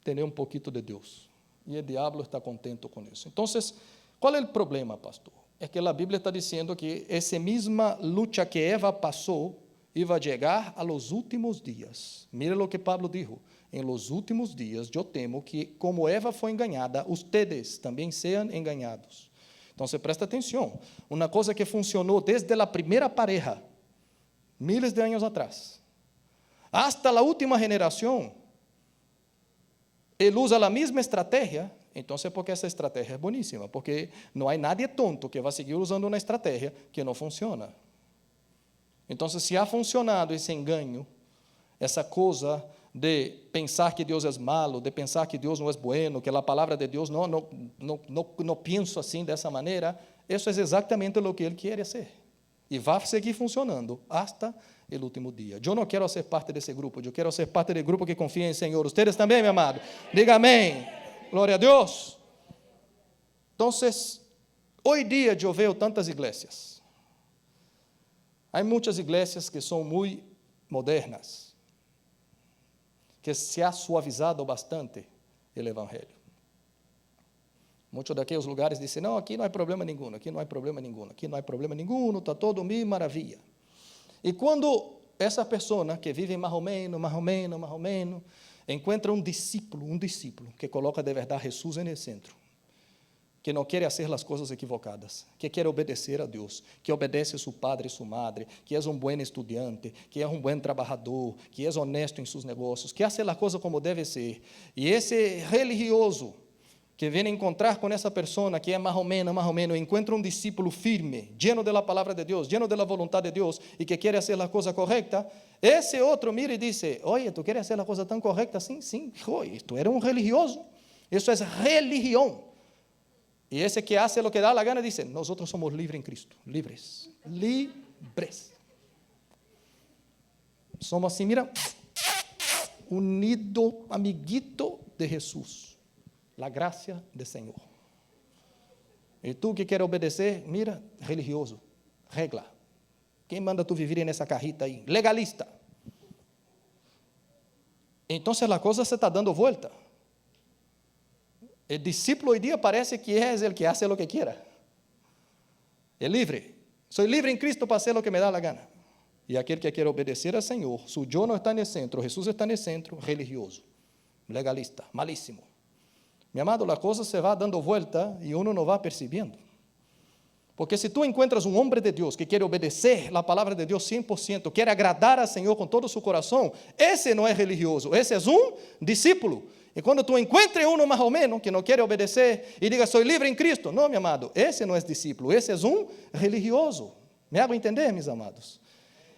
tener un poquito de Dios. Y el diablo está contento con eso. Entonces, ¿cuál es el problema, pastor? é que a Bíblia está dizendo que essa mesma luta que Eva passou iba a chegar a los últimos dias. Mira o que Pablo dijo: em los últimos dias eu temo que, como Eva foi enganada, ustedes também sejam enganados. Então, presta atenção. Uma coisa que funcionou desde a primeira pareja, miles de anos atrás, hasta a última geração, ele usa a mesma estratégia. Então, é porque essa estratégia é boníssima, porque não há nadie tonto que vai seguir usando uma estratégia que não funciona. Então, se há funcionado esse engano, essa coisa de pensar que Deus é malo, de pensar que Deus não é bueno, que a palavra de Deus não penso assim dessa maneira, isso é exatamente o que Ele quer ser. E vai seguir funcionando hasta o último dia. Eu não quero ser parte desse grupo, eu quero ser parte do grupo que confia em Senhor. Ustedes também, meu amado. Diga amém. Glória a Deus. Então, hoje dia eu vejo tantas igrejas. Há muitas igrejas que são muito modernas, que se ha suavizado bastante o evangelho. Muitos daqueles lugares dizem: não, aqui não há problema nenhum, aqui não há problema nenhum, aqui não há problema nenhum, está todo mil maravilha. E quando essa pessoa que vive mais ou menos, encontra um discípulo que coloca de verdade Jesus no centro, que não quer fazer as coisas equivocadas, que quer obedecer a Deus, que obedece a seu padre e sua madre, que é um bom estudante, que é um bom trabalhador, que é honesto em seus negócios, que faz a coisa como deve ser. E esse religioso que vem encontrar com essa pessoa que é mais ou menos, encontra um discípulo firme, lleno da palavra de Deus, lleno da vontade de Deus, e que quer fazer a coisa correta, esse outro mira e diz: oye, tu queres fazer a coisa tão correta assim? Sim, oye, tu eres um religioso, isso é religião. E esse que hace lo que dá a gana diz: nós somos livres em Cristo, livres. Somos assim, mira, unido, amiguito de Jesus, a graça do Senhor. E tu que quer obedecer, mira, religioso, regla. Quem manda tu viver nessa carrita aí? Legalista. Então, a coisa se está dando volta. O discípulo hoje dia parece que é o que hace o que quiera. É livre. Sou livre em Cristo para fazer o que me dá a gana. E aquele que quer obedecer ao Senhor, se o eu não está no centro, Jesus está no centro, religioso, legalista, malíssimo. Meu amado, a coisa se vai dando volta e uno não vai percebendo. Porque se tu encontras um homem de Deus que quer obedecer a palavra de Deus 100%, quer agradar ao Senhor com todo o seu coração, esse não é religioso, esse é um discípulo. E quando tu encontres um mais ou menos que não quer obedecer e diga: sou livre em Cristo, não, meu amado, esse não é discípulo, esse é um religioso. Me hago entender, meus amados?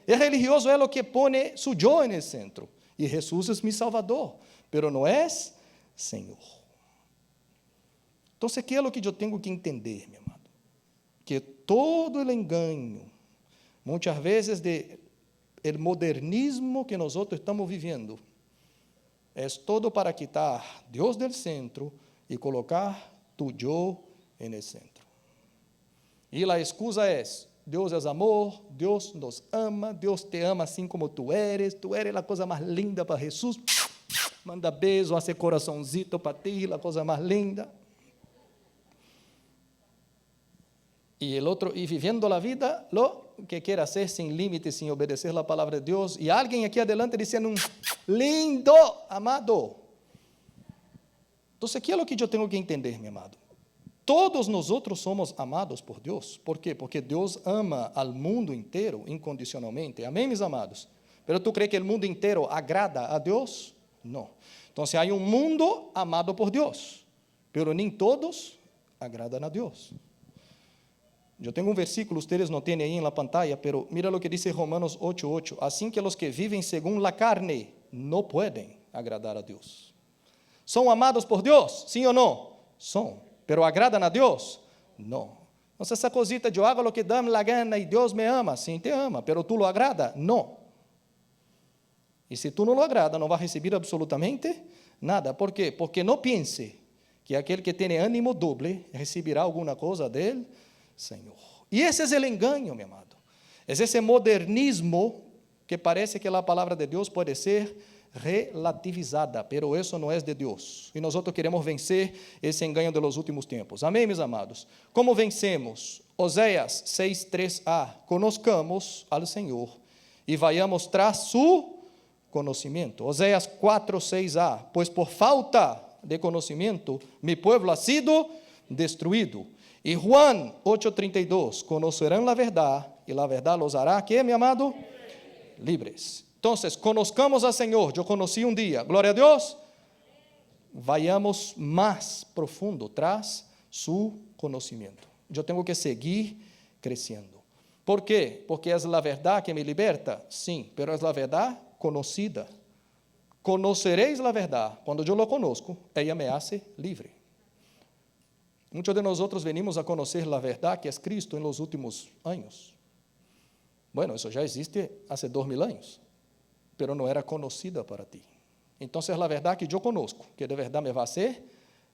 E religioso é o que põe su yo no centro. E Jesus é meu Salvador, pero não é Senhor. Então, que é o que eu tenho que entender, meu amado? Que todo o engano, muitas vezes, de el modernismo que nós estamos vivendo, é todo para quitar Deus do centro e colocar tu yo no centro. E a excusa é: Deus é amor, Deus nos ama, Deus te ama assim como tu eres a coisa mais linda para Jesus. Manda beijo, hace coraçãozito para ti, a coisa mais linda. E o outro, e vivendo a vida, lo que quer hacer sem límites, sem obedecer a palavra de Deus. E alguém aqui adelante dizendo: lindo, amado. Então, que é o que eu tenho que entender, meu amado? Todos nós outros somos amados por Deus. Por quê? Porque Deus ama ao mundo inteiro incondicionalmente. Amém, meus amados? Pero tu crees que o mundo inteiro agrada a Deus? Não. Então, há um mundo amado por Deus, pero nem todos agradam a Deus. Eu tenho um versículo, vocês não têm aí na pantalla, pero mira o que diz Romanos 8:8. Assim que os que vivem segundo a carne não podem agradar a Deus. ¿São amados por Deus? Sim ou não? São. Pero agradam a Deus? Não. Então, essa cosita, eu hago o que dá la gana e Deus me ama. Sim, te ama, pero tu lo agrada? Não. E se tu não lo agrada, não vai receber absolutamente nada. Por quê? Porque não pense que aquele que tem ânimo doble receberá alguma coisa dele, Senhor. E esse é o engano, meu amado. É esse modernismo que parece que a palavra de Deus pode ser relativizada, pero eso no es de Dios. Y nosotros queremos vencer ese engaño de los últimos tiempos. Amén, mis amados. ¿Cómo vencemos? Oséias 6:3a. Conozcamos al Señor y vayamos tras su conocimiento. Oséias 4:6a. Pues por falta de conocimiento, mi pueblo ha sido destruido. Y Juan 8:32. Conocerán la verdad y la verdad los hará, ¿qué, mi amado? Libres. Entonces, conozcamos al Señor. Yo conocí un día, gloria a Dios. Vayamos más profundo tras su conocimiento. Yo tengo que seguir creciendo. ¿Por qué? Porque es la verdad que me liberta, sí, pero es la verdad conocida. Conoceréis la verdad. Cuando yo lo conozco, ella me hace libre. Muchos de nosotros venimos a conocer la verdad que es Cristo en los últimos años. Bueno, eso ya existe hace 2000 años, pero no era conocida para ti. Entonces, la verdad que yo conozco, que de verdad me va a hacer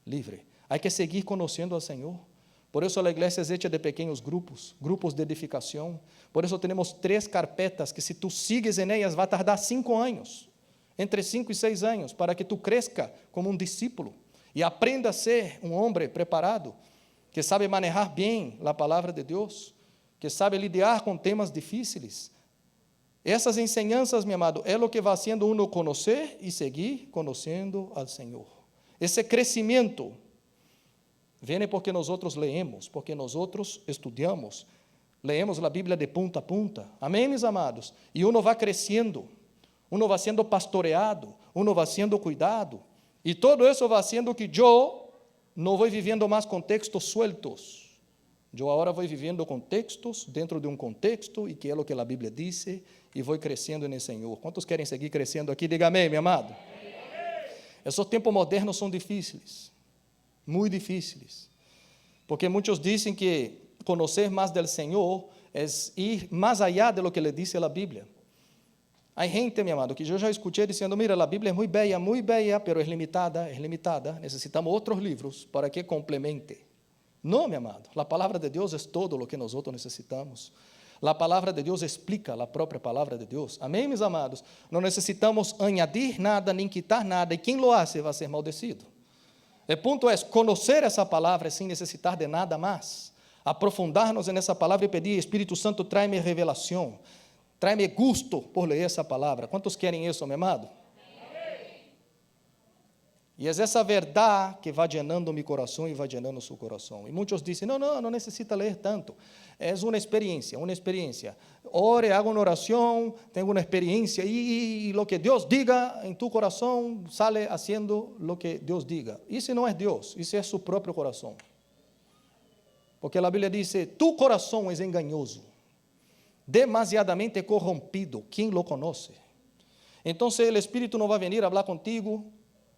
libre. Hay que seguir conociendo al Señor. Por eso la iglesia es hecha de pequeños grupos, grupos de edificación. Por eso tenemos 3 carpetas que si tú sigues en ellas va a tardar 5 años, entre 5 y 6 años, para que tú crezca como un discípulo y aprenda a ser un hombre preparado, que sabe manejar bien la palabra de Dios, que sabe lidiar com temas difíceis. Essas enseñanças, meu amado, é o que vai sendo uno conhecer e seguir conhecendo ao Senhor. Esse crescimento vem porque nós outros leemos, porque nós outros estudamos, leemos a Bíblia de punta a punta. Amém, meus amados? E uno vai crescendo, uno vai sendo pastoreado, uno vai sendo cuidado, e todo isso vai sendo que eu não vou vivendo mais contextos sueltos. Eu agora vou vivendo contextos dentro de um contexto, e que é o que a Bíblia diz, e vou crescendo no Senhor. Quantos querem seguir crescendo aqui? Diga amém, meu amado. Esses tempos modernos são difíceis, muito difíceis, porque muitos dizem que conhecer mais do Senhor é ir mais allá de lo que le dice a Bíblia. Há gente, meu amado, que eu já escutei dizendo, mira, a Bíblia é muito bella, pero é limitada, necessitamos outros livros para que complemente. Não, meu amado, a palavra de Deus é todo o que nós outros necessitamos. A palavra de Deus explica a própria palavra de Deus. Amém, meus amados? Não necessitamos añadir nada, nem quitar nada, e quem lo hace vai ser maldecido. O ponto é conhecer essa palavra sem necessitar de nada mais. Aprofundar-nos nessa palavra e pedir, Espírito Santo, trai-me revelação, trai-me gusto por ler essa palavra. Quantos querem isso, meu amado? E é essa verdade que vai llenando meu coração e vai llenando seu coração. E muitos dizem, não necessita ler tanto. É uma experiência. Ore, haga uma oração, tenha uma experiência, e o que Deus diga em tu coração, sale haciendo o que Deus diga. Isso não é Deus, isso é seu próprio coração. Porque a Bíblia diz, tu coração é engañoso, demasiadamente corrompido, quem lo conoce? Então, o Espírito não vai vir a falar contigo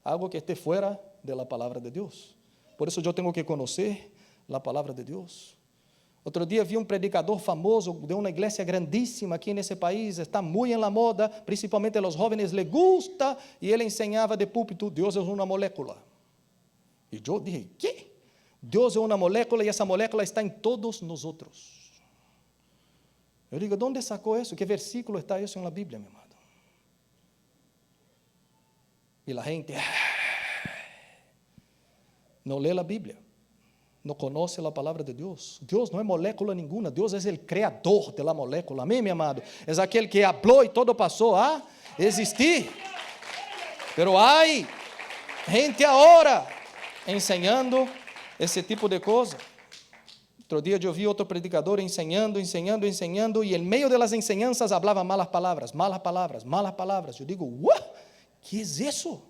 algo que esté fuera de la palabra de Dios. Por eso yo tengo que conocer la palabra de Dios. Otro día vi un predicador famoso de una iglesia grandísima aquí en ese país, está muy en la moda, principalmente a los jóvenes les gusta, y él enseñaba de púlpito, Dios es una molécula. Y yo dije, ¿qué? Dios es una molécula y esa molécula está en todos nosotros. Yo digo, ¿dónde sacó eso? ¿Qué versículo está eso en la Biblia, mi amado? E a gente não lê a Bíblia, não conhece a palavra de Deus. Deus não é molécula nenhuma, Deus é o criador da molécula. Amém, meu amado? É aquele que falou e todo passou a existir. Pero há gente agora ensinando esse tipo de coisa. Outro dia eu vi outro predicador ensinando, e em meio das enseñanças falava malas palavras. Eu digo, what? Que é isso?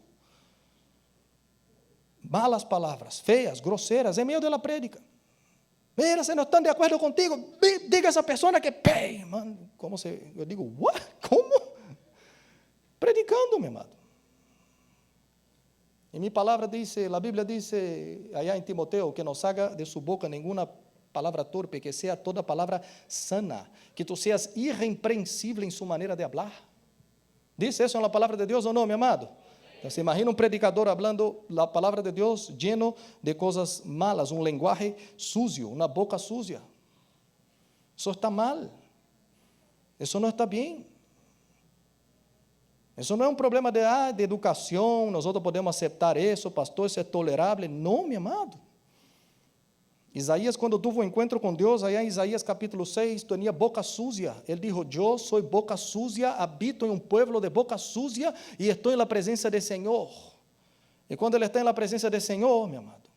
Malas palavras, feias, grosseiras, em meio da prédica. Mira, se não estão de acordo contigo, diga a essa pessoa que pay. Mano, eu digo, what? Como? Predicando, meu amado. E minha palavra diz, a Bíblia diz, allá em Timoteo, que não saia de sua boca nenhuma palavra torpe, que seja toda palavra sana, que tu seas irrepreensível em sua maneira de falar. ¿Dice eso en la palabra de Dios o no, mi amado? Entonces, imagina un predicador hablando la palabra de Dios lleno de cosas malas, un lenguaje sucio, una boca sucia. Eso está mal. Eso no está bien. Isso não é um problema de educação, nós outros podemos aceitar isso, pastor, isso é tolerável. Não, meu amado. Isaías, quando teve um encontro com Deus, aí em Isaías capítulo 6, tinha boca sucia. Ele dijo, eu sou boca sucia, habito em um pueblo de boca sucia e estou na presença do Senhor. E quando ele está na presença do Senhor, meu amado,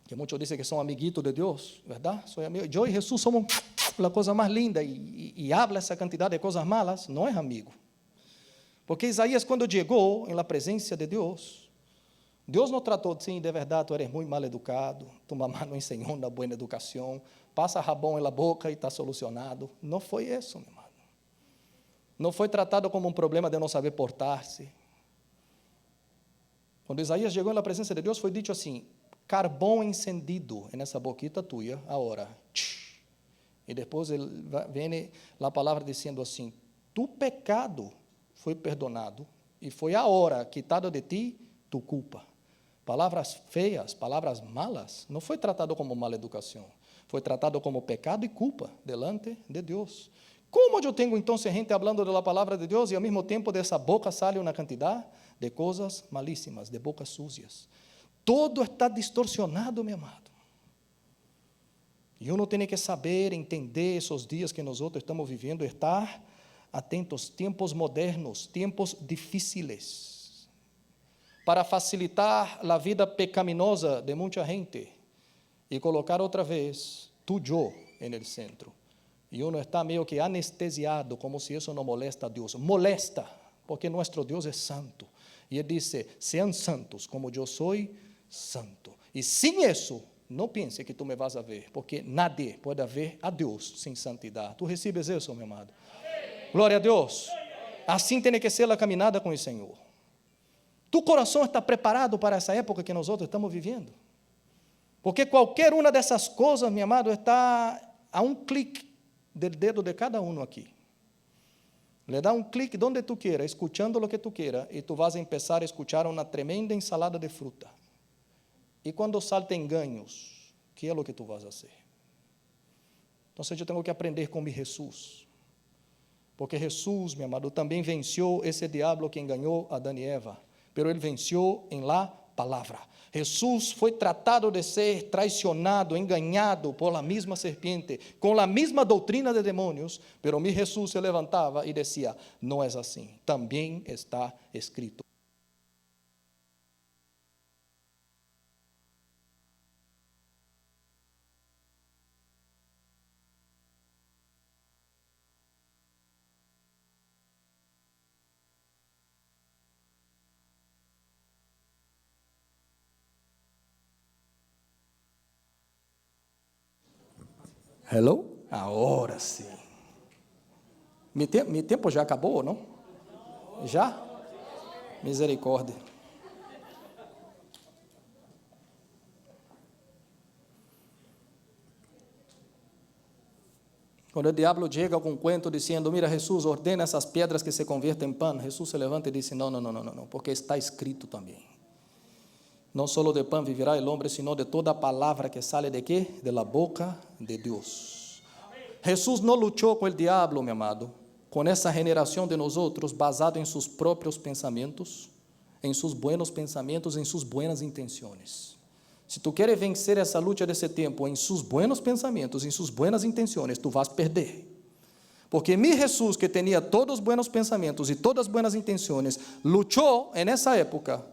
que muitos dizem que são amiguitos de Deus, verdade? Eu e Jesus somos a coisa mais linda e habla essa quantidade de coisas malas, não é amigo. Porque Isaías, quando chegou na presença de Deus, Deus não tratou assim, de verdade, tu eres muito mal educado, tu mamá não ensinou na boa educação, passa rabão na boca e está solucionado. Não foi isso, meu irmão. Não foi tratado como um problema de não saber portar-se. Quando Isaías chegou na presença de Deus, foi dito assim, carvão encendido nessa boquita tua, agora. E depois vem a palavra dizendo assim, tu pecado foi perdonado e foi a hora quitado de ti tu culpa. Palavras feias, palavras malas, não foi tratado como mala educação, foi tratado como pecado e culpa delante de Deus. Como eu tenho então gente falando da palavra de Deus e ao mesmo tempo dessa boca sale uma quantidade de coisas malíssimas, de bocas sucias? Todo está distorcionado, meu amado. E uno tem que saber, entender esses dias que nós outros estamos vivendo, estar atentos, tempos modernos, tempos difíceis, para facilitar a vida pecaminosa de muita gente e colocar outra vez tu yo no centro. E uno está meio que anestesiado, como se isso não molesta a Deus. Molesta, porque nosso Deus é santo. E Ele disse, sean santos, como eu sou santo. E sem isso, não pense que tu me vas a ver, porque nadie pode ver a Deus sem santidade. Tu recebes isso, meu amado? Amém. Glória a Deus. Assim tem que ser a caminhada com o Senhor. Tu coração está preparado para essa época que nós outros estamos vivendo? Porque qualquer uma dessas coisas, meu amado, está a um clique do dedo de cada um aqui. Le dá um clique onde tu queira, escutando o que tu queira, e tu vas a começar a escuchar uma tremenda ensalada de fruta. E quando salta enganos, que é o que tu vas a fazer? Então, eu tenho que aprender com Jesus. Porque Jesus, meu amado, também venceu esse diabo que enganou Adão e Eva. Pero ele venceu em la palavra. Jesus foi tratado de ser traicionado, enganado por la mesma serpiente, com la mesma doutrina de demônios, pero mi Jesus se levantava e dizia, não é assim, também está escrito. Hello? Agora sim. Meu tempo já acabou ou não? Já? Misericórdia. Quando o diabo chega com um cuento dizendo, mira, Jesus, ordena essas pedras que se convertem em pão. Jesus se levanta e diz, não, porque está escrito também. Não só de pão viverá o homem, sino de toda palavra que sale de quê? De la boca de Deus. Jesus não lutou com o diabo, meu amado, com essa generação de nós outros, basado em seus próprios pensamentos, em seus buenos pensamentos, em suas buenas intenções. Se tu queres vencer essa luta desse tempo em seus buenos pensamentos, em suas buenas intenções, tu vas perder. Porque mi Jesus, que tinha todos os buenos pensamentos e todas as buenas intenções, lutou nessa época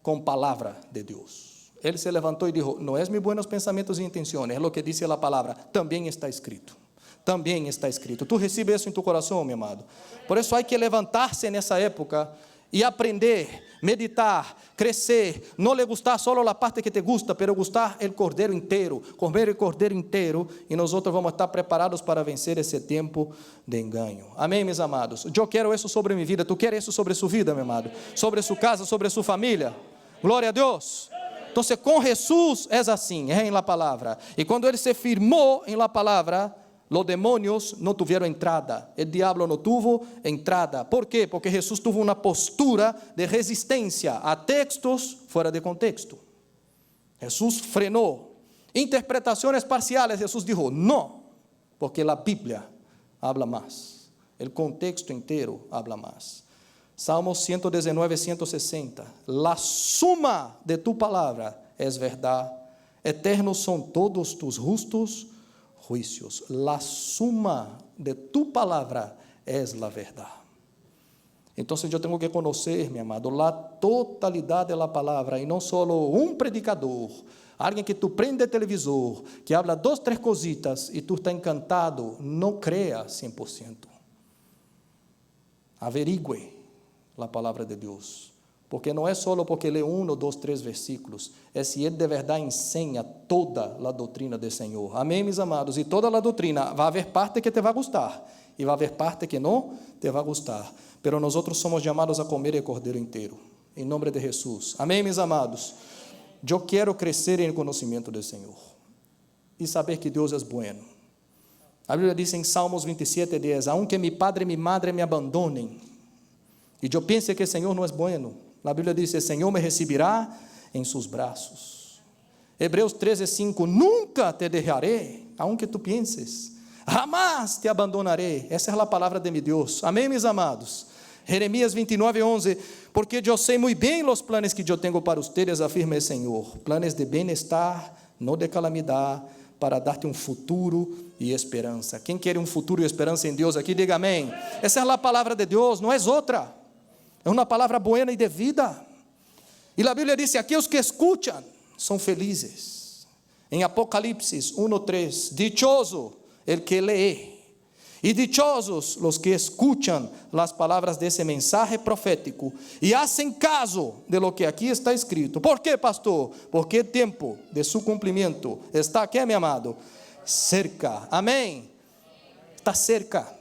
com palavra de Deus. Ele se levantou e disse, não é meus buenos pensamentos e intenções, é o que diz a palavra, também está escrito. Também está escrito. Tu recebes isso em tu coração, meu amado. Por isso há que levantar-se nessa época e aprender, meditar, crescer, não lhe gustar só a parte que te gusta, pero gustar o cordeiro inteiro, comer o cordeiro inteiro, e nós outros vamos estar preparados para vencer esse tempo de engano. Amém, meus amados? Eu quero isso sobre minha vida, tu queres isso sobre sua vida, meu amado? Sobre sua casa, sobre sua família? Glória a Deus. Então, com Jesus é assim, é em la palavra. E quando ele se firmou em la palavra, os demônios não tiveram entrada, o diabo não teve entrada. ¿Por quê? Porque Jesus teve uma postura de resistência a textos fora de contexto. Jesus frenou. Interpretações parciais, Jesus dijo, não, porque a Bíblia habla mais. El contexto inteiro habla más. Salmos 119, 160. La suma de tu palabra es verdad. Eternos son todos tus justos juicios. La suma de tu palabra es la verdad. Entonces yo tengo que conocer, mi amado, la totalidad de la palabra, y no solo un predicador, alguien que tú prende televisor, que habla 2, 3 cositas y tú estás encantado. No creas 100%. Averigüe la palabra de Dios, porque no es solo porque lee 1, 2, 3 versículos, es si Él de verdad enseña toda la doctrina del Señor. Amén, mis amados, y toda la doctrina, va a haber parte que te va a gustar, y va a haber parte que no te va a gustar, pero nosotros somos llamados a comer el cordero entero, en nombre de Jesús. Amén, mis amados. Yo quiero crecer en el conocimiento del Señor, y saber que Dios es bueno. La Biblia dice en Salmos 27, 10, aunque mi padre y mi madre me abandonen, y yo piense que el Señor no es bueno, la Biblia dice, el Señor me recibirá en sus brazos. Hebreos 13, 5, nunca te dejaré, aunque tú pienses, jamás te abandonaré. Esa es la palabra de mi Dios. Amén, mis amados. Jeremías 29, 11, porque yo sé muy bien los planes que yo tengo para ustedes, afirma el Señor, planes de bienestar, no de calamidad, para darte un futuro y esperanza. ¿Quién quiere un futuro y esperanza en Dios aquí? Diga amén. Esa es la palabra de Dios, no es otra. Es una palabra buena y de vida. Y la Biblia dice, aquellos que escuchan son felices. En Apocalipsis 1:3, dichoso el que lee, y dichosos los que escuchan las palabras de ese mensaje profético y hacen caso de lo que aquí está escrito. ¿Por qué, pastor? Porque el tiempo de su cumplimiento está aquí, mi amado, cerca. Amén. Está cerca.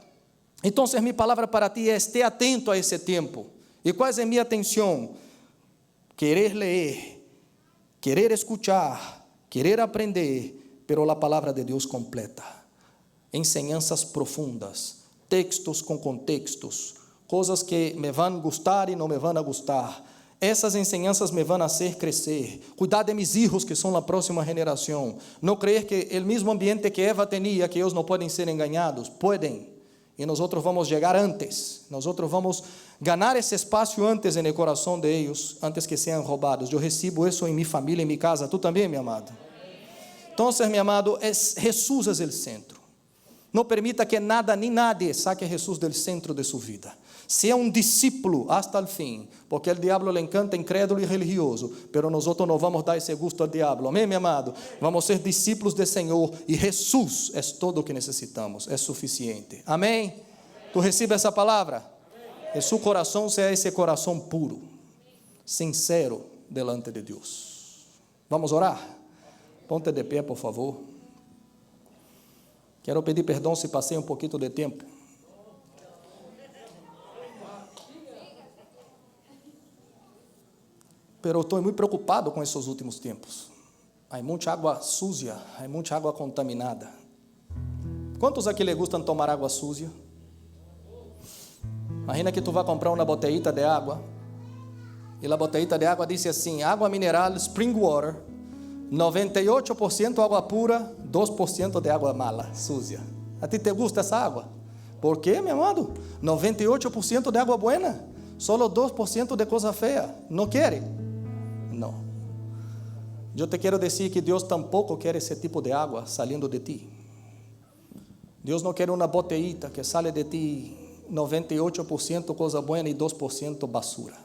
Entonces mi palabra para ti es, esté atento a ese tiempo. ¿Y cuál es mi atención? Querer leer, querer escuchar, querer aprender, pero la palabra de Dios completa. Enseñanzas profundas, textos con contextos, cosas que me van a gustar y no me van a gustar. Essas enseñanzas me van a hacer crecer. Cuidar de mis hijos que son la próxima generación. No creer que el mismo ambiente que Eva tenía, que ellos no pueden ser engañados. Pueden. Y nosotros vamos llegar antes. Nosotros vamos ganar ese espacio antes en el corazón de ellos, antes que sean robados. Yo recibo eso en mi familia, en mi casa. Tú también, mi amado. Entonces, mi amado, Jesús es el centro. No permita que nada ni nadie saque a Jesús del centro de su vida. Sea un discípulo hasta el fin, porque el diablo le encanta incrédulo y religioso, pero nosotros no vamos a dar ese gusto al diablo. Amén, mi amado. Vamos a ser discípulos del Señor y Jesús es todo lo que necesitamos, es suficiente. Amén. ¿Tú recibes esa palabra? En su corazón sea ese corazón puro, sincero delante de Dios. Vamos a orar. Ponte de pie, por favor. Quero pedir perdão se passei um pouquinho de tempo. Pero estou muito preocupado com esses últimos tempos. Há muita água suja, há muita água contaminada. Quantos aqui lhe gustam tomar água suja? Imagina que tu vai comprar uma botellita de água, e a botellita de água diz assim, água mineral, spring water, 98% água pura, 2% de água mala, sucia. ¿A ti te gusta essa água? ¿Por quê, meu amado? 98% de água buena, solo 2% de coisa feia. ¿No quiere? No. Yo te quiero decir que Dios tampoco quiere ese tipo de agua saliendo de ti. Dios no quiere una botellita que sale de ti 98% coisa buena y 2% basura.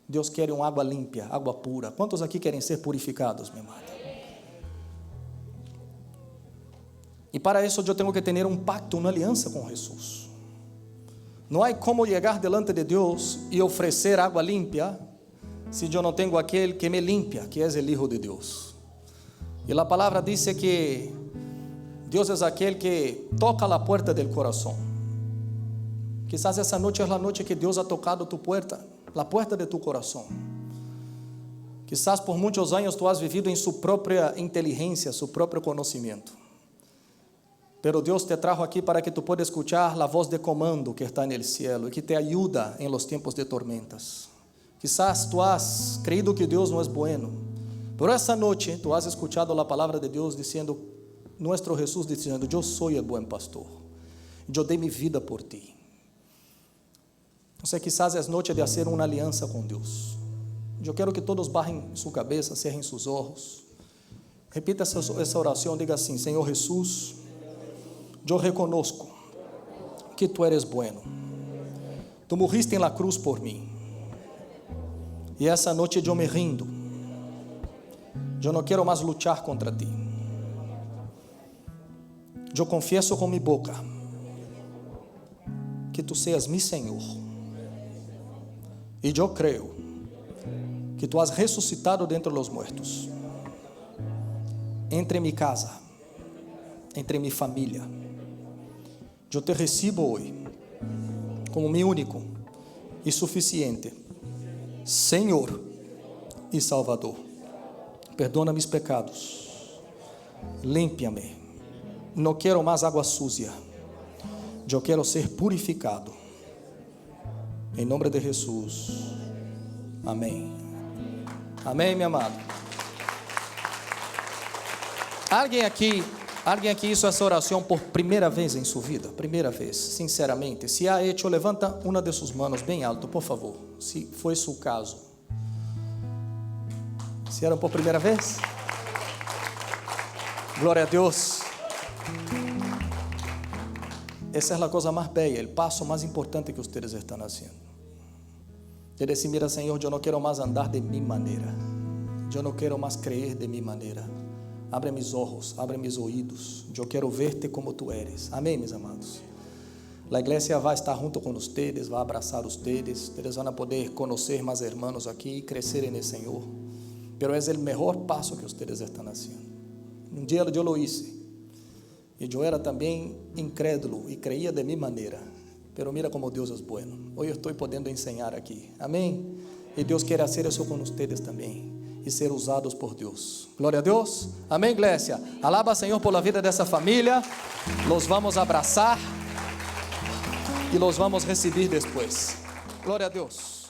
Deus quer uma água limpa, água pura. Quantos aqui querem ser purificados, meu amado? E para isso eu tenho que ter um pacto, uma aliança com Jesus. Não há como chegar delante de Deus e oferecer água limpa se eu não tenho aquele que me limpia, que é o Hijo de Deus. E a palavra diz que Deus é aquele que toca a porta do coração. Quizás essa noite é a noite que Deus ha tocado tu puerta. La puerta de tu corazón. Quizás por muchos años tú has vivido en su propia inteligencia, su propio conocimiento. Pero Dios te trajo aquí para que tú puedas escuchar la voz de comando que está en el cielo y que te ayuda en los tiempos de tormentas. Quizás tú has creído que Dios no es bueno, pero esta noche tú has escuchado la palabra de Dios diciendo, nuestro Jesús diciendo, yo soy el buen pastor, yo dei mi vida por ti. Não sei, quizás é noite de fazer uma aliança com Deus. Eu quero que todos barrem sua cabeça, cerrem seus olhos. Repita essa oração, diga assim: Senhor Jesus, eu reconozco que Tu eres bueno. Tu morriste na cruz por mim. E essa noite eu me rindo. Eu não quero mais lutar contra Ti. Eu confiesso com minha boca que Tu seas mi Senhor. E eu creio que Tu has ressuscitado dentre os mortos. Entre em minha casa, entre em minha família. Eu Te recebo hoje como meu único e suficiente Senhor e Salvador. Perdona meus pecados. Límpia-me. Não quero mais água suja. Eu quero ser purificado. Em nome de Jesus. Amém. Amém, meu amado. Alguém aqui hizo essa oração por primeira vez em sua vida? Primeira vez, sinceramente. Se há hecho, levanta uma de suas manos bem alto, por favor. Se foi seu caso. Se era por primeira vez? Glória a Deus. Essa é a coisa mais bela, o passo mais importante que vocês estão fazendo. De dizer: mira, Senhor, eu não quero mais andar de minha maneira. Eu não quero mais crer de minha maneira. Abre mis olhos, abre mis ouvidos. Eu quero ver-te como Tu eres. Amém, meus amados. A igreja vai estar junto com vocês, vai abraçar vocês. Vocês vão poder conhecer mais irmãos aqui e crescer no Senhor. Mas é o melhor passo que vocês estão fazendo. Um dia eu lo hice. E eu era também incrédulo e creía de minha maneira. Pero mira como Deus é bueno. Hoje eu estou podendo ensinar aqui. Amém? E Deus quer fazer isso com vocês também. E ser usados por Deus. Glória a Deus. Amém, igreja. Alaba ao Senhor por a vida dessa família. Los vamos abraçar. E los vamos receber depois. Glória a Deus.